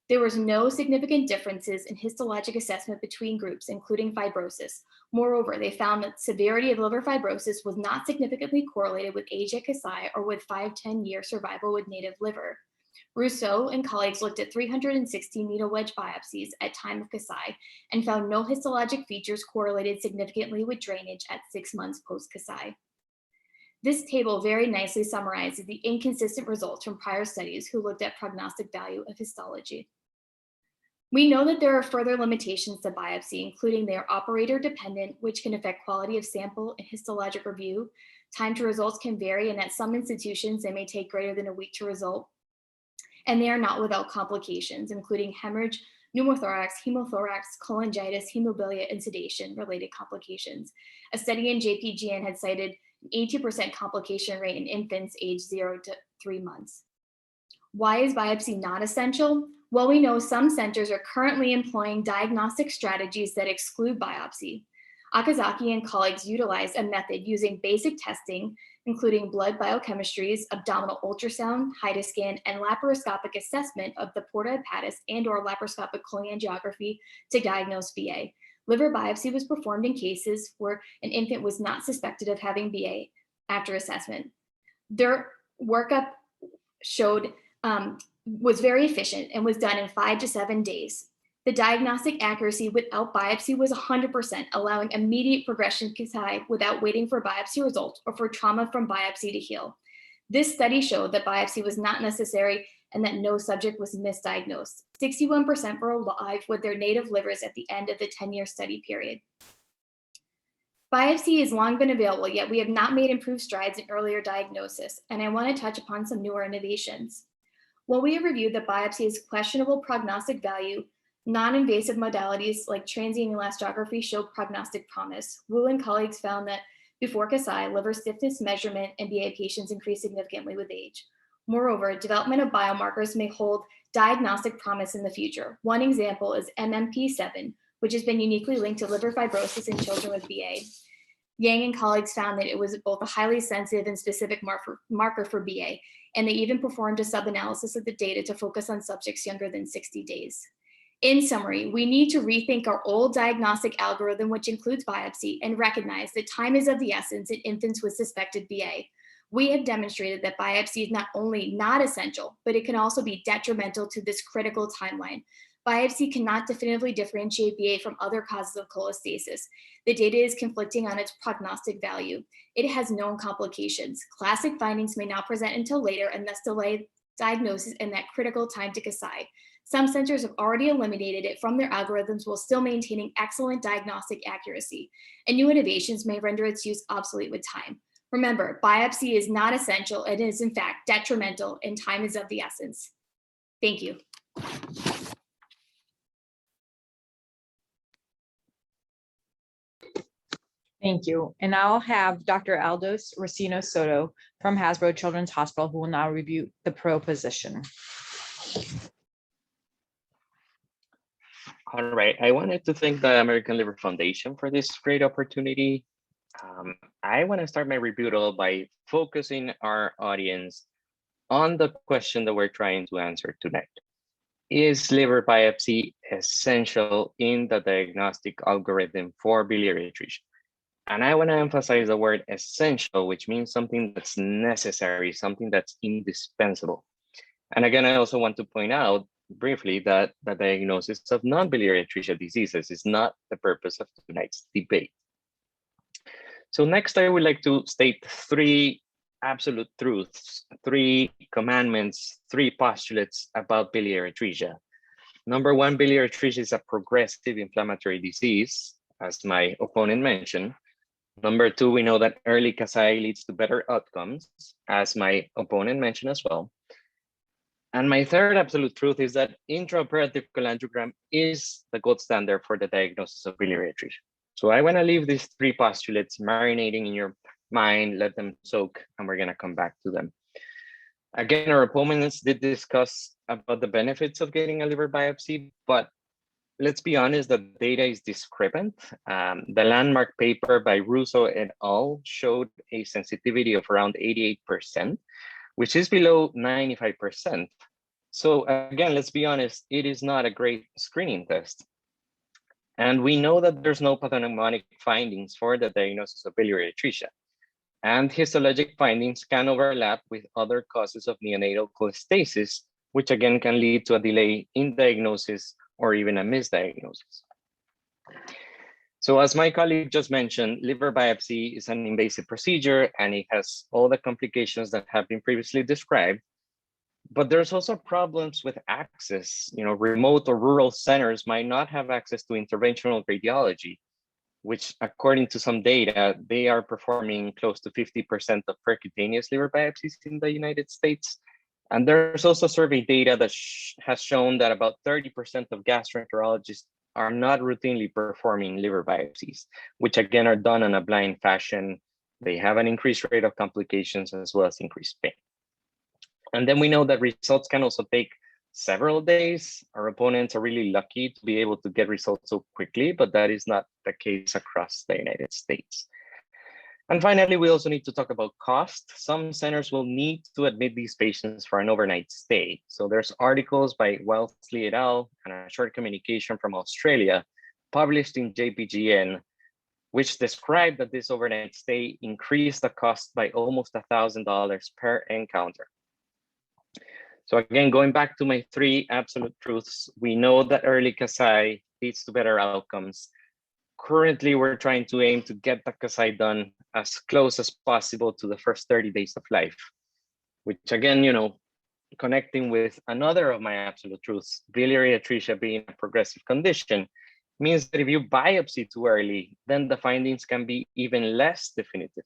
There was no significant differences in histologic assessment between groups, including fibrosis. Moreover, they found that severity of liver fibrosis was not significantly correlated with age at Kasai or with 5-10-year survival with native liver. Rousseau and colleagues looked at 360 needle wedge biopsies at time of Kasai and found no histologic features correlated significantly with drainage at 6 months post-Kasai. This table very nicely summarizes the inconsistent results from prior studies who looked at prognostic value of histology. We know that there are further limitations to biopsy, including they are operator dependent, which can affect quality of sample and histologic review. Time to results can vary, and at some institutions, they may take greater than a week to result. And they are not without complications, including hemorrhage, pneumothorax, hemothorax, cholangitis, hemophilia, and sedation-related complications. A study in JPGN had cited an 80% complication rate in infants aged 0 to 3 months. Why is biopsy not essential? Well, we know some centers are currently employing diagnostic strategies that exclude biopsy. Okazaki and colleagues utilized a method using basic testing, including blood biochemistries, abdominal ultrasound, HIDA scan, and laparoscopic assessment of the porta hepatis and/or laparoscopic cholangiography to diagnose BA. Liver biopsy was performed in cases where an infant was not suspected of having BA after assessment. Their workup showed was very efficient and was done in 5 to 7 days. The diagnostic accuracy without biopsy was 100%, allowing immediate progression to Kasai without waiting for biopsy results or for trauma from biopsy to heal. This study showed that biopsy was not necessary and that no subject was misdiagnosed. 61% were alive with their native livers at the end of the 10-year study period. Biopsy has long been available, yet we have not made improved strides in earlier diagnosis, and I want to touch upon some newer innovations. While we have reviewed that biopsy has questionable prognostic value, non-invasive modalities like transient elastography show prognostic promise. Wu and colleagues found that before Kasai, liver stiffness measurement in BA patients increased significantly with age. Moreover, development of biomarkers may hold diagnostic promise in the future. One example is MMP7, which has been uniquely linked to liver fibrosis in children with BA. Yang and colleagues found that it was both a highly sensitive and specific marker for BA, and they even performed a sub-analysis of the data to focus on subjects younger than 60 days. In summary, we need to rethink our old diagnostic algorithm, which includes biopsy, and recognize that time is of the essence in infants with suspected BA. We have demonstrated that biopsy is not only not essential, but it can also be detrimental to this critical timeline. Biopsy cannot definitively differentiate BA from other causes of cholestasis. The data is conflicting on its prognostic value. It has known complications. Classic findings may not present until later and thus delay diagnosis in that critical time to Kasai. Some centers have already eliminated it from their algorithms while still maintaining excellent diagnostic accuracy, and new innovations may render its use obsolete with time. Remember, biopsy is not essential and is in fact detrimental, and time is of the essence. Thank you. Thank you. And now I'll have Dr. Aldo Recinos-Soto from Hasbro Children's Hospital, who will now review the proposition. All right, I wanted to thank the American Liver Foundation for this great opportunity. I want to start my rebuttal by focusing our audience on the question that we're trying to answer tonight. Is liver biopsy essential in the diagnostic algorithm for biliary atresia? And I want to emphasize the word essential, which means something that's necessary, something that's indispensable. And again, I also want to point out briefly that the diagnosis of non-biliary atresia diseases is not the purpose of tonight's debate. So next, I would like to state 3 absolute truths, 3 commandments, 3 postulates about biliary atresia. Number 1, biliary atresia is a progressive inflammatory disease, as my opponent mentioned. Number 2, we know that early Kasai leads to better outcomes, as my opponent mentioned as well. And my 3rd absolute truth is that intraoperative cholangiogram is the gold standard for the diagnosis of biliary atresia. So I want to leave these 3 postulates marinating in your mind, let them soak, and we're going to come back to them. Again, our opponents did discuss about the benefits of getting a liver biopsy, but let's be honest, the data is discrepant. The landmark paper by Russo et al. Showed a sensitivity of around 88%, which is below 95%. So again, let's be honest, it is not a great screening test. And we know that there's no pathognomonic findings for the diagnosis of biliary atresia. And histologic findings can overlap with other causes of neonatal cholestasis, which again can lead to a delay in diagnosis or even a misdiagnosis. So as my colleague just mentioned, liver biopsy is an invasive procedure and it has all the complications that have been previously described. But there's also problems with access. Remote or rural centers might not have access to interventional radiology, which according to some data, they are performing close to 50% of percutaneous liver biopsies in the United States. And there's also survey data that has shown that about 30% of gastroenterologists are not routinely performing liver biopsies, which again are done in a blind fashion. They have an increased rate of complications as well as increased pain. And then we know that results can also take several days. Our opponents are really lucky to be able to get results so quickly, but that is not the case across the United States. And finally, we also need to talk about cost. Some centers will need to admit these patients for an overnight stay. So there's articles by Wellesley et al. And a short communication from Australia published in JPGN, which described that this overnight stay increased the cost by almost $1,000 per encounter. So again, going back to my 3 absolute truths, we know that early Kasai leads to better outcomes. Currently, we're trying to aim to get the Kasai done as close as possible to the first 30 days of life, which again, connecting with another of my absolute truths, biliary atresia being a progressive condition, means that if you biopsy too early, then the findings can be even less definitive.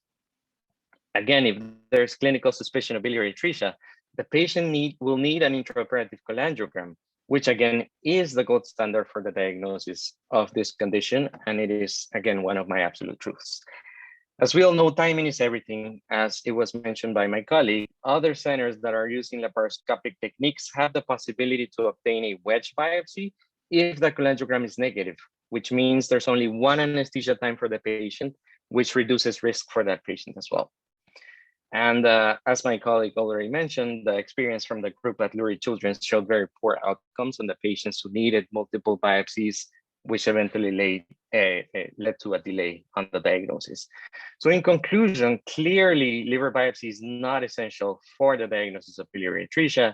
Again, if there's clinical suspicion of biliary atresia, the patient will need an intraoperative cholangiogram, which again is the gold standard for the diagnosis of this condition. And it is, again, one of my absolute truths. As we all know, timing is everything. As it was mentioned by my colleague, other centers that are using laparoscopic techniques have the possibility to obtain a wedge biopsy if the cholangiogram is negative, which means there's only one anesthesia time for the patient, which reduces risk for that patient as well. And as my colleague already mentioned, the experience from the group at Lurie Children's showed very poor outcomes on the patients who needed multiple biopsies, which eventually led to a delay on the diagnosis. So in conclusion, clearly liver biopsy is not essential for the diagnosis of biliary atresia.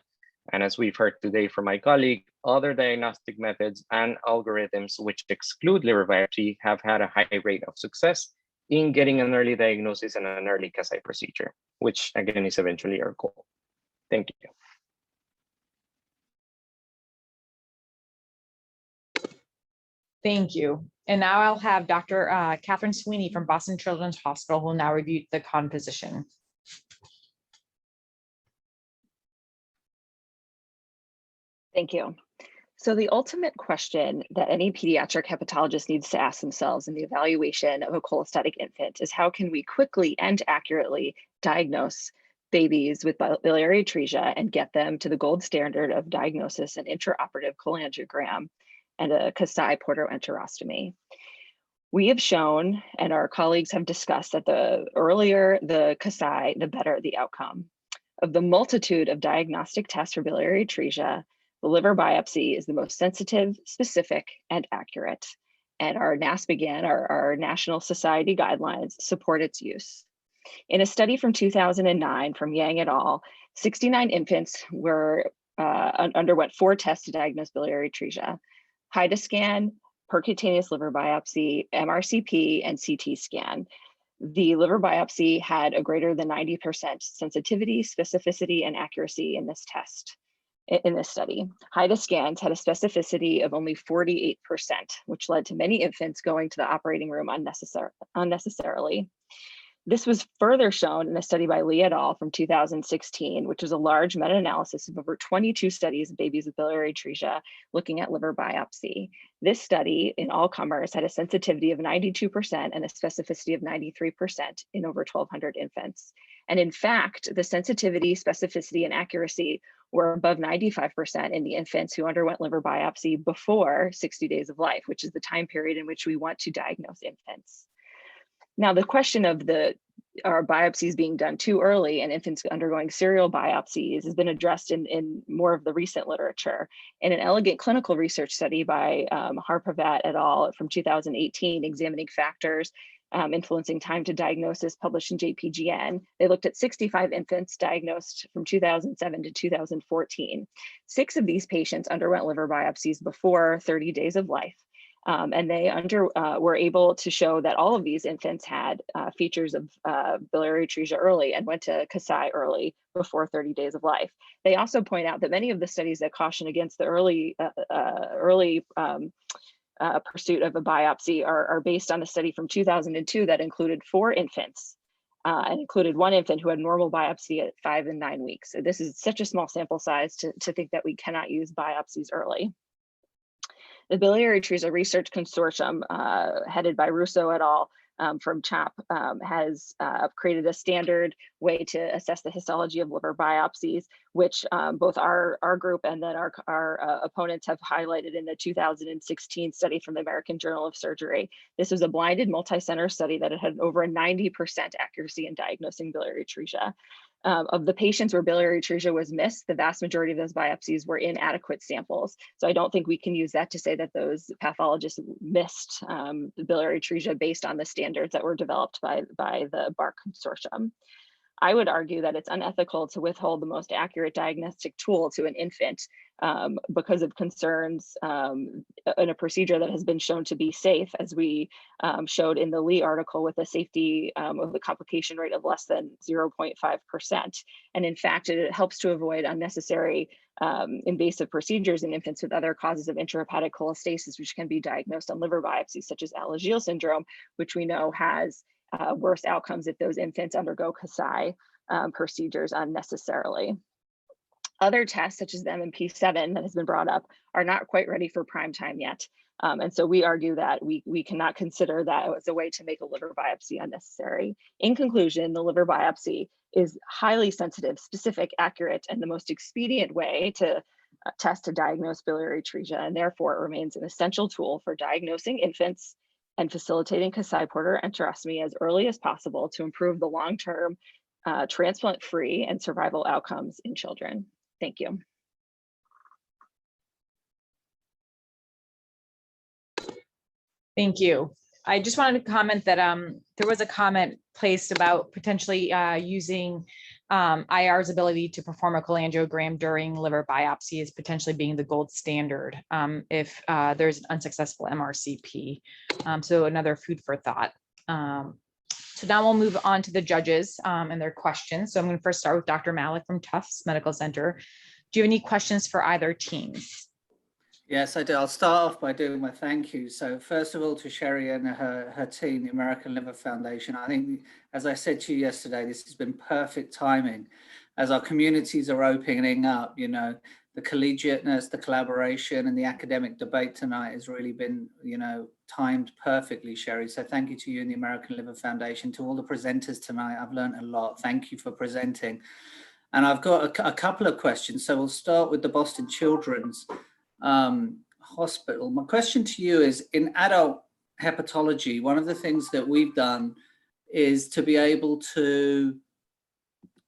And as we've heard today from my colleague, other diagnostic methods and algorithms which exclude liver biopsy have had a high rate of success in getting an early diagnosis and an early Kasai procedure, which again is eventually our goal. Thank you. Thank you. And now I'll have Dr. Katherine Sweeny from Boston Children's Hospital, who will now review the composition. Thank you. So the ultimate question that any pediatric hepatologist needs to ask themselves in the evaluation of a cholestatic infant is how can we quickly and accurately diagnose babies with biliary atresia and get them to the gold standard of diagnosis and intraoperative cholangiogram and a Kasai portoenterostomy. We have shown, and our colleagues have discussed, that the earlier the Kasai, the better the outcome. Of the multitude of diagnostic tests for biliary atresia, the liver biopsy is the most sensitive, specific, and accurate. And our NASPGAN, our National Society guidelines, support its use. In a study from 2009 from Yang et al., 69 infants underwent 4 tests to diagnose biliary atresia: HIDA-scan, percutaneous liver biopsy, MRCP, and CT scan. The liver biopsy had a greater than 90% sensitivity, specificity, and accuracy in this test. In this study, HIDA scans had a specificity of only 48%, which led to many infants going to the operating room unnecessarily. This was further shown in a study by Lee et al. From 2016, which was a large meta-analysis of over 22 studies of babies with biliary atresia looking at liver biopsy. This study in all comers had a sensitivity of 92% and a specificity of 93% in over 1,200 infants. And in fact, the sensitivity, specificity, and accuracy were above 95% in the infants who underwent liver biopsy before 60 days of life, which is the time period in which we want to diagnose infants. Now, the question of the are biopsies being done too early and infants undergoing serial biopsies has been addressed in more of the recent literature. In an elegant clinical research study by Pratt et al. From 2018, examining factors influencing time to diagnosis, published in JPGN, they looked at 65 infants diagnosed from 2007 to 2014. 6 of these patients underwent liver biopsies before 30 days of life. And they were able to show that all of these infants had features of biliary atresia early and went to Kasai early before 30 days of life. They also point out that many of the studies that caution against the early pursuit of a biopsy are based on a study from 2002 that included 4 infants and included 1 infant who had normal biopsy at 5 and 9 weeks. So this is such a small sample size to think that we cannot use biopsies early. The Biliary Atresia Research Consortium, headed by Russo et al. From CHOP, has created a standard way to assess the histology of liver biopsies, which both our group and then our opponents have highlighted in the 2016 study from the American Journal of Surgery. This was a blinded multi-center study that had over a 90% accuracy in diagnosing biliary atresia. Of the patients where biliary atresia was missed, the vast majority of those biopsies were inadequate samples. So I don't think we can use that to say that those pathologists missed the biliary atresia based on the standards that were developed by the BARC consortium. I would argue that it's unethical to withhold the most accurate diagnostic tool to an infant because of concerns in a procedure that has been shown to be safe, as we showed in the Lee article, with a safety of the complication rate of less than 0.5%. And in fact, it helps to avoid unnecessary invasive procedures in infants with other causes of intrahepatic cholestasis, which can be diagnosed on liver biopsies, such as Alagille syndrome, which we know has worse outcomes if those infants undergo Kasai procedures unnecessarily. Other tests, such as the MMP7 that has been brought up, are not quite ready for prime time yet. And so we argue that we cannot consider that as a way to make a liver biopsy unnecessary. In conclusion, the liver biopsy is highly sensitive, specific, accurate, and the most expedient way to test to diagnose biliary atresia, and therefore it remains an essential tool for diagnosing infants and facilitating Kasai porter enterostomy as early as possible to improve the long-term transplant-free and survival outcomes in children. Thank you. Thank you. I just wanted to comment that there was a comment placed about potentially using IR's ability to perform a cholangiogram during liver biopsy as potentially being the gold standard if there's an unsuccessful MRCP. So another food for thought. So now we'll move on to the judges and their questions. So I'm going to first start with Dr. Malik from Tufts Medical Center. Do you have any questions for either teams? Yes, I do. I'll start off by doing my thank you. So first of all, to Sherry and her team, the American Liver Foundation. I think, as I said to you yesterday, this has been perfect timing. As our communities are opening up, you know, the collegiateness, the collaboration, and the academic debate tonight has really been, you know, timed perfectly, Sherry. So thank you to you and the American Liver Foundation. To all the presenters tonight, I've learned a lot. Thank you for presenting. And I've got a couple of questions. So we'll start with the Boston Children's Hospital. My question to you is, in adult hepatology, one of the things that we've done is to be able to,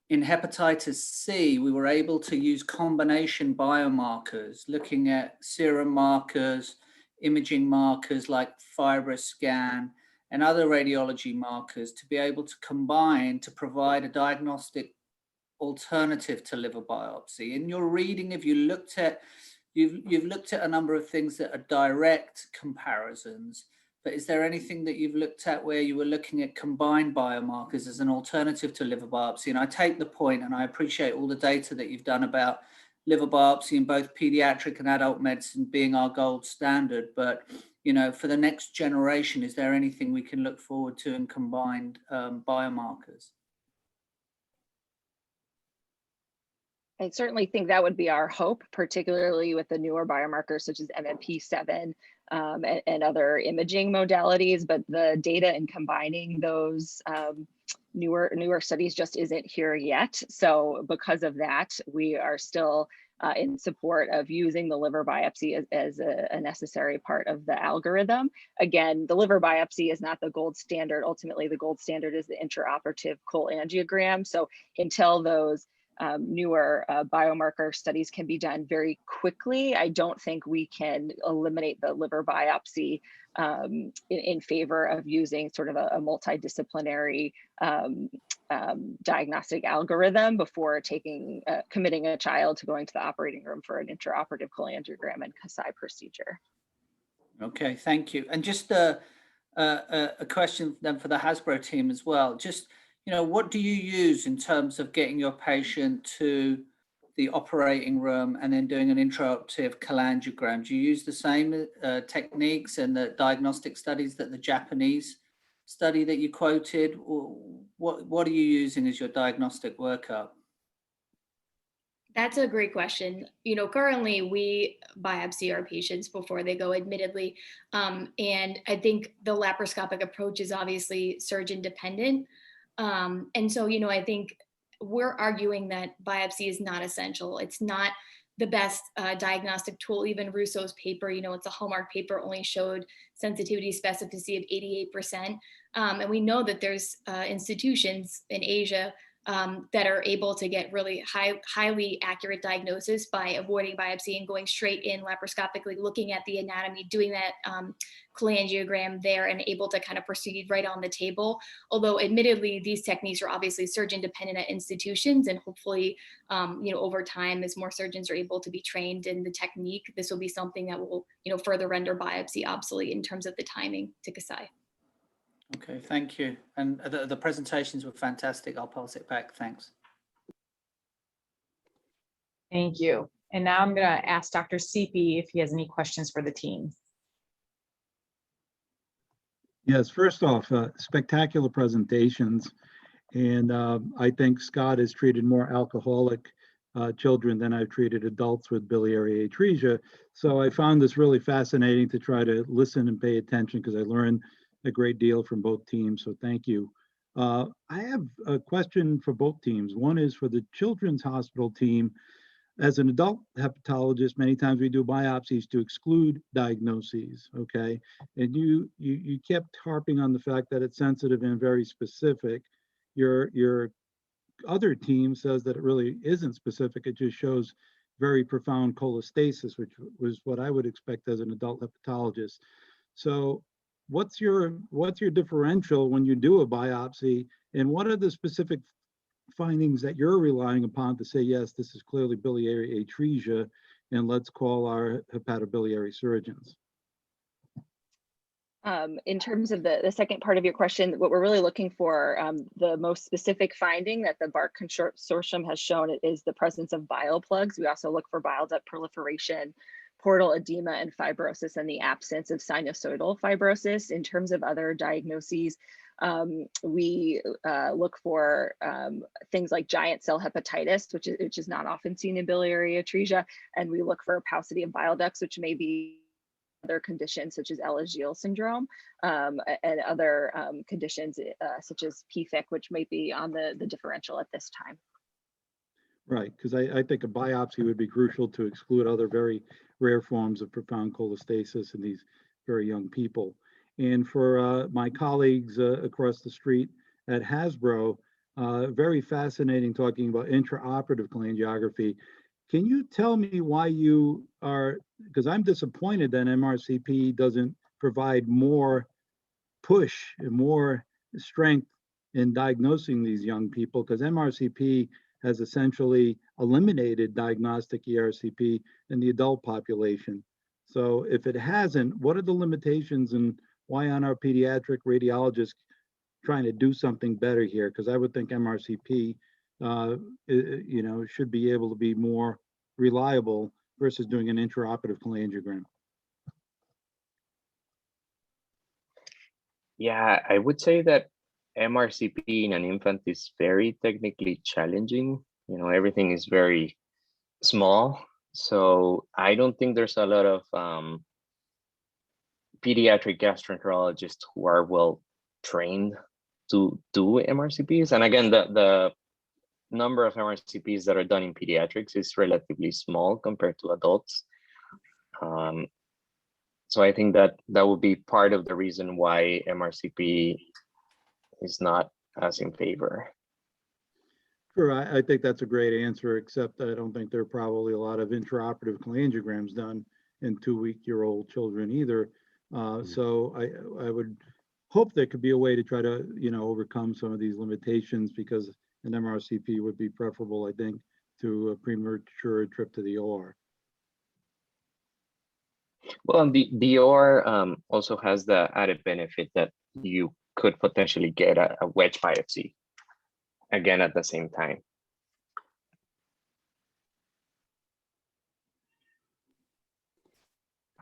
in hepatitis C, we were able to use combination biomarkers, looking at serum markers, imaging markers like FibroScan, and other radiology markers to be able to combine to provide a diagnostic alternative to liver biopsy. In your reading, if you looked at You've looked at a number of things that are direct comparisons, but is there anything that you've looked at where you were looking at combined biomarkers as an alternative to liver biopsy? And I take the point, and I appreciate all the data that you've done about liver biopsy in both pediatric and adult medicine being our gold standard. But, you know, for the next generation, is there anything we can look forward to in combined biomarkers? I certainly think that would be our hope, particularly with the newer biomarkers such as MMP7 and other imaging modalities. But the data in combining those newer studies just isn't here yet. So because of that, we are still in support of using the liver biopsy as a necessary part of the algorithm. Again, the liver biopsy is not the gold standard. Ultimately, the gold standard is the intraoperative cholangiogram. So until those newer biomarker studies can be done very quickly, I don't think we can eliminate the liver biopsy in favor of using sort of a multidisciplinary diagnostic algorithm before committing a child to going to the operating room for an intraoperative cholangiogram and Kasai procedure. Okay, thank you. And just a question then for the Hasbro team as well. Just, what do you use in terms of getting your patient to the operating room and then doing an intraoperative cholangiogram? Do you use the same techniques and the diagnostic studies that the Japanese study that you quoted? Or what are you using as your diagnostic workup? That's a great question. Currently we biopsy our patients before they go, admittedly. And I think the laparoscopic approach is obviously surgeon dependent. And so, I think we're arguing that biopsy is not essential. It's not the best diagnostic tool. Even Russo's paper, it's a hallmark paper, only showed sensitivity specificity of 88%. And we know that there's institutions in Asia that are able to get really highly accurate diagnosis by avoiding biopsy and going straight in laparoscopically, looking at the anatomy, doing that cholangiogram there and able to kind of proceed right on the table. Although admittedly, these techniques are obviously surgeon dependent at institutions, and hopefully, over time, as more surgeons are able to be trained in the technique, this will be something that will, further render biopsy obsolete in terms of the timing to Kasai. Okay, thank you. And the presentations were fantastic. I'll pass it back. Thanks. Thank you. And now I'm going to ask Dr. Sepe if he has any questions for the team. Yes, first off, spectacular presentations. And I think Scott has treated more alcoholic children than I've treated adults with biliary atresia. So I found this really fascinating to try to listen and pay attention, because I learned a great deal from both teams, so thank you. I have a question for both teams. One is for the Children's Hospital team. As an adult hepatologist, many times we do biopsies to exclude diagnoses, okay? And you kept harping on the fact that it's sensitive and very specific. Your other team says that it really isn't specific, it just shows very profound cholestasis, which was what I would expect as an adult hepatologist. So what's your differential when you do a biopsy, and what are the specific findings that you're relying upon to say, yes, this is clearly biliary atresia, and let's call our hepatobiliary surgeons? In terms of the second part of your question, what we're really looking for, the most specific finding that the BARC consortium has shown is the presence of bile plugs. We also look for bile duct proliferation, portal edema, and fibrosis, and the absence of sinusoidal fibrosis. In terms of other diagnoses, we look for things like giant cell hepatitis, which is not often seen in biliary atresia, and we look for paucity of bile ducts, which may be other conditions such as Ehlers-Danlos syndrome, and other conditions such as PFIC, which might be on the differential at this time. Right, because I think a biopsy would be crucial to exclude other very rare forms of profound cholestasis in these very young people. And for my colleagues across the street at Hasbro, very fascinating talking about intraoperative cholangiography. Can you tell me why you are, because I'm disappointed that MRCP doesn't provide more push and more strength in diagnosing these young people, because MRCP has essentially eliminated diagnostic ERCP in the adult population. So if it hasn't, what are the limitations, and why aren't our pediatric radiologists trying to do something better here? Because I would think MRCP, should be able to be more reliable versus doing an intraoperative cholangiogram. Yeah, I would say that MRCP in an infant is very technically challenging. Everything is very small. So I don't think there's a lot of pediatric gastroenterologists who are well trained to do MRCPs. And again, the number of MRCPs that are done in pediatrics is relatively small compared to adults. So I think that would be part of the reason why MRCP is not as in favor. Sure, I think that's a great answer, except I don't think there are probably a lot of intraoperative cholangiograms done in 2-week-old children either. So I would hope there could be a way to try to, overcome some of these limitations, because an MRCP would be preferable, I think, to a premature trip to the OR. Well, the OR also has the added benefit that you could potentially get a wedge biopsy again at the same time.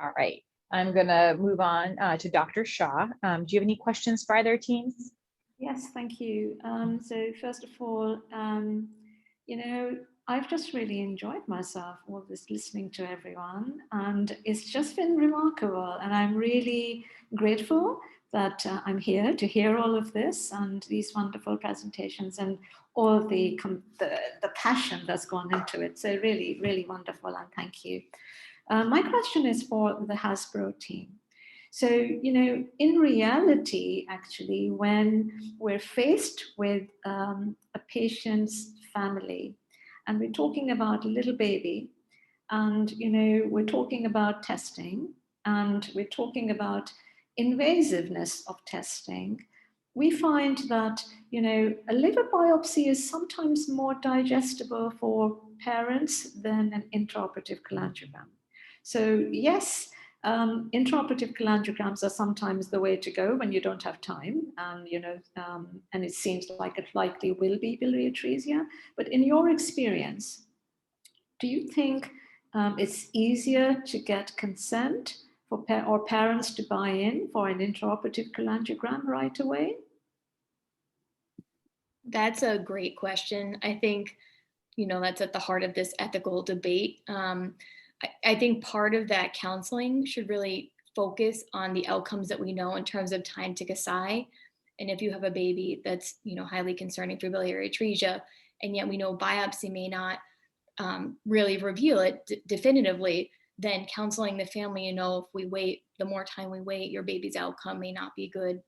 All right, I'm gonna move on to Dr. Shah. Do you have any questions for either teams? Yes, thank you. So first of all, I've just really enjoyed myself all this listening to everyone, and it's just been remarkable. And I'm really grateful that I'm here to hear all of this and these wonderful presentations and all the passion that's gone into it. So really, really wonderful, and thank you. My question is for the Hasbro team. So, in reality, actually, when we're faced with a patient's family, and we're talking about a little baby, and, we're talking about testing, and we're talking about invasiveness of testing, we find that, a liver biopsy is sometimes more digestible for parents than an intraoperative cholangiogram. So yes, intraoperative cholangiograms are sometimes the way to go when you don't have time, and and it seems like it likely will be biliary atresia. But in your experience, do you think it's easier to get consent for parents to buy in for an intraoperative cholangiogram right away? That's a great question. I think, that's at the heart of this ethical debate. I think part of that counseling should really focus on the outcomes that we know in terms of time to Kasai. And if you have a baby that's, highly concerning for biliary atresia, and yet we know biopsy may not really reveal it definitively, then counseling the family, if we wait, the more time we wait, your baby's outcome may not be good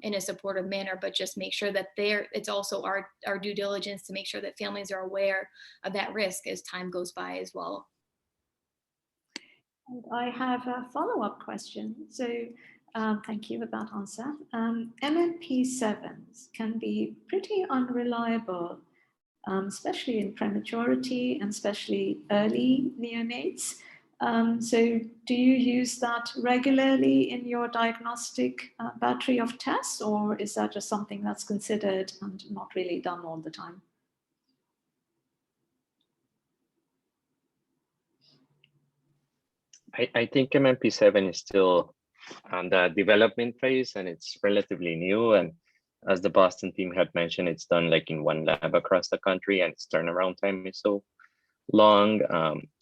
in a supportive manner, but just make sure that it's also our due diligence to make sure that families are aware of that risk as time goes by as well. And I have a follow-up question. So thank you for that answer. MMP7s can be pretty unreliable, especially in prematurity and especially early neonates. So do you use that regularly in your diagnostic battery of tests, or is that just something that's considered and not really done all the time? I think MMP7 is still on the development phase, and it's relatively new. And as the Boston team had mentioned, it's done like in one lab across the country, and its turnaround time is so long.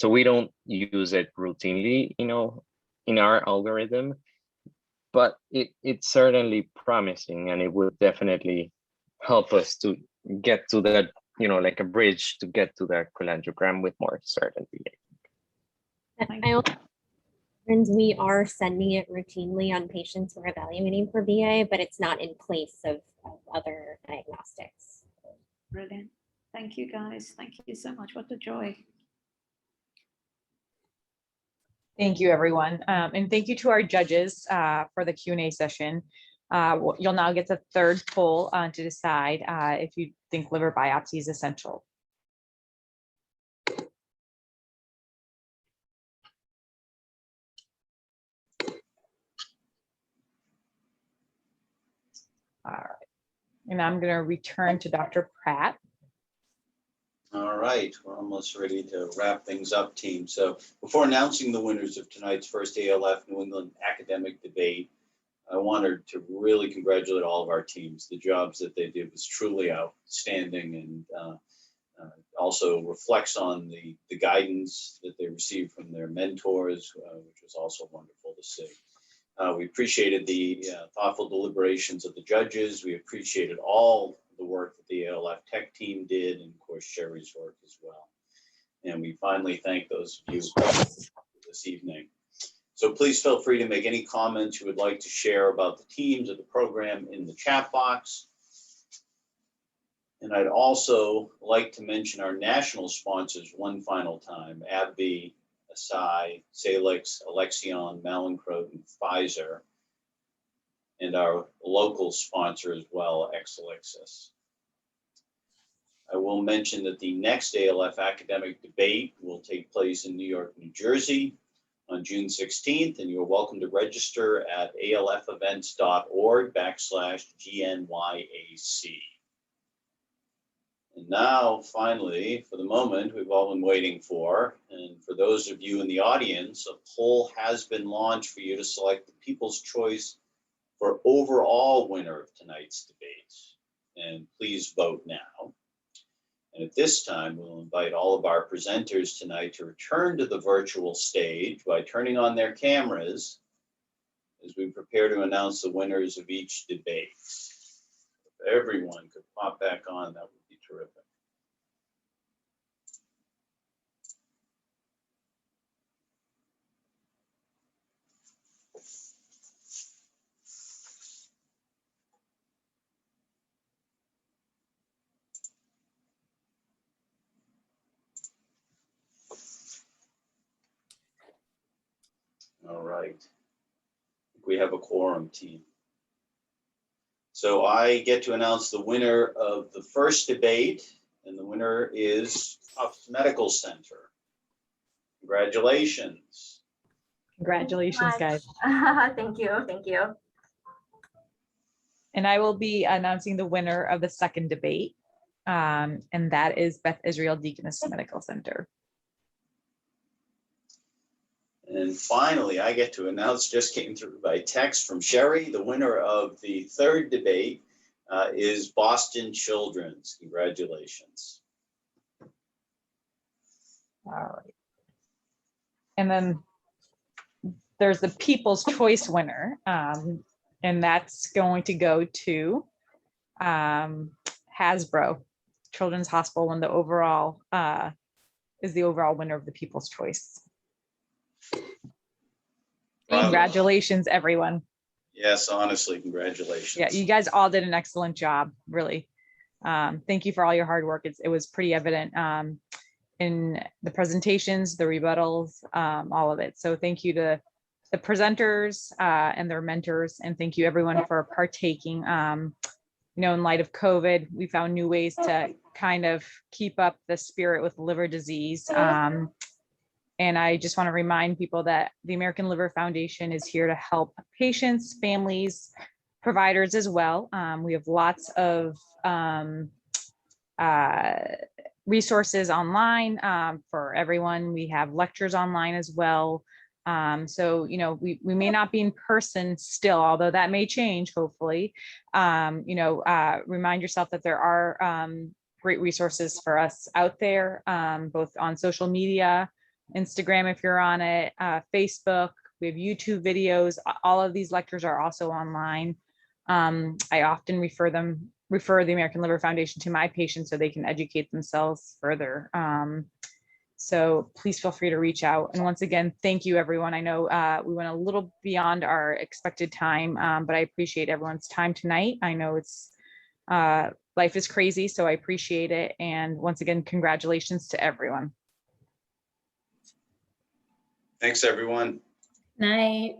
So we don't use it routinely, in our algorithm, but it's certainly promising, and it would definitely help us to get to that, like a bridge to get to that cholangiogram with more certainty. We are sending it routinely on patients we're evaluating for VA, but it's not in place of other diagnostics. Brilliant. Thank you, guys. Thank you so much. What a joy. Thank you, everyone. And thank you to our judges for the Q&A session. You'll now get the third poll to decide if you think liver biopsy is essential. All right, and I'm going to return to Dr. Pratt. All right, we're almost ready to wrap things up, team. So before announcing the winners of tonight's first ALF New England academic debate, I wanted to really congratulate all of our teams. The jobs that they did was truly outstanding, and also reflects on the guidance that they received from their mentors, which was also wonderful to see. We appreciated the thoughtful deliberations of the judges. We appreciated all the work that the ALF Tech team did, and of course, Sherry's work as well. And we finally thank those of you this evening. So please feel free to make any comments you would like to share about the teams or the program in the chat box. And I'd also like to mention our national sponsors one final time: AbbVie, Eisai, Salix, Alexion, Mallinckrodt, and Pfizer, and our local sponsor as well, Exelixis. I will mention that the next ALF Academic Debate will take place in New York, New Jersey on June 16th, and you're welcome to register at alfevents.org/GNYAC. And now, finally, for the moment we've all been waiting for, and for those of you in the audience, a poll has been launched for you to select the People's Choice for overall winner of tonight's debate. And please vote now. And at this time, we'll invite all of our presenters tonight to return to the virtual stage by turning on their cameras as we prepare to announce the winners of each debate. If everyone could pop back on, that would be terrific. All right, we have a quorum, team. So I get to announce the winner of the first debate, and the winner is Tufts Medical Center. Congratulations. Congratulations, guys. Thank you, thank you. And I will be announcing the winner of the second debate, and that is Beth Israel Deaconess Medical Center. And finally, I get to announce, just came through by text from Sherry, the winner of the third debate is Boston Children's. Congratulations. All right. And then there's the People's Choice winner, and that's going to go to Hasbro Children's Hospital, and the overall is the overall winner of the People's Choice. Congratulations, everyone. Yes, honestly, congratulations. Yeah, you guys all did an excellent job, really. Thank you for all your hard work. It was pretty evident in the presentations, the rebuttals, all of it. So thank you to the presenters and their mentors, and thank you everyone for partaking. You know, in light of COVID, we found new ways to kind of keep up the spirit with liver disease. And I just want to remind people that the American Liver Foundation is here to help patients, families, providers as well. We have lots of resources online for everyone. We have lectures online as well. So, you know, we may not be in person still, although that may change, hopefully. You know, remind yourself that there are great resources for us out there, both on social media, Instagram if you're on it, Facebook, we have YouTube videos. All of these lectures are also online. I often refer the American Liver Foundation to my patients so they can educate themselves further. So please feel free to reach out. And once again, thank you, everyone. I know we went a little beyond our expected time, but I appreciate everyone's time tonight. I know it's life is crazy, so I appreciate it. And once again, congratulations to everyone. Thanks, everyone. Night.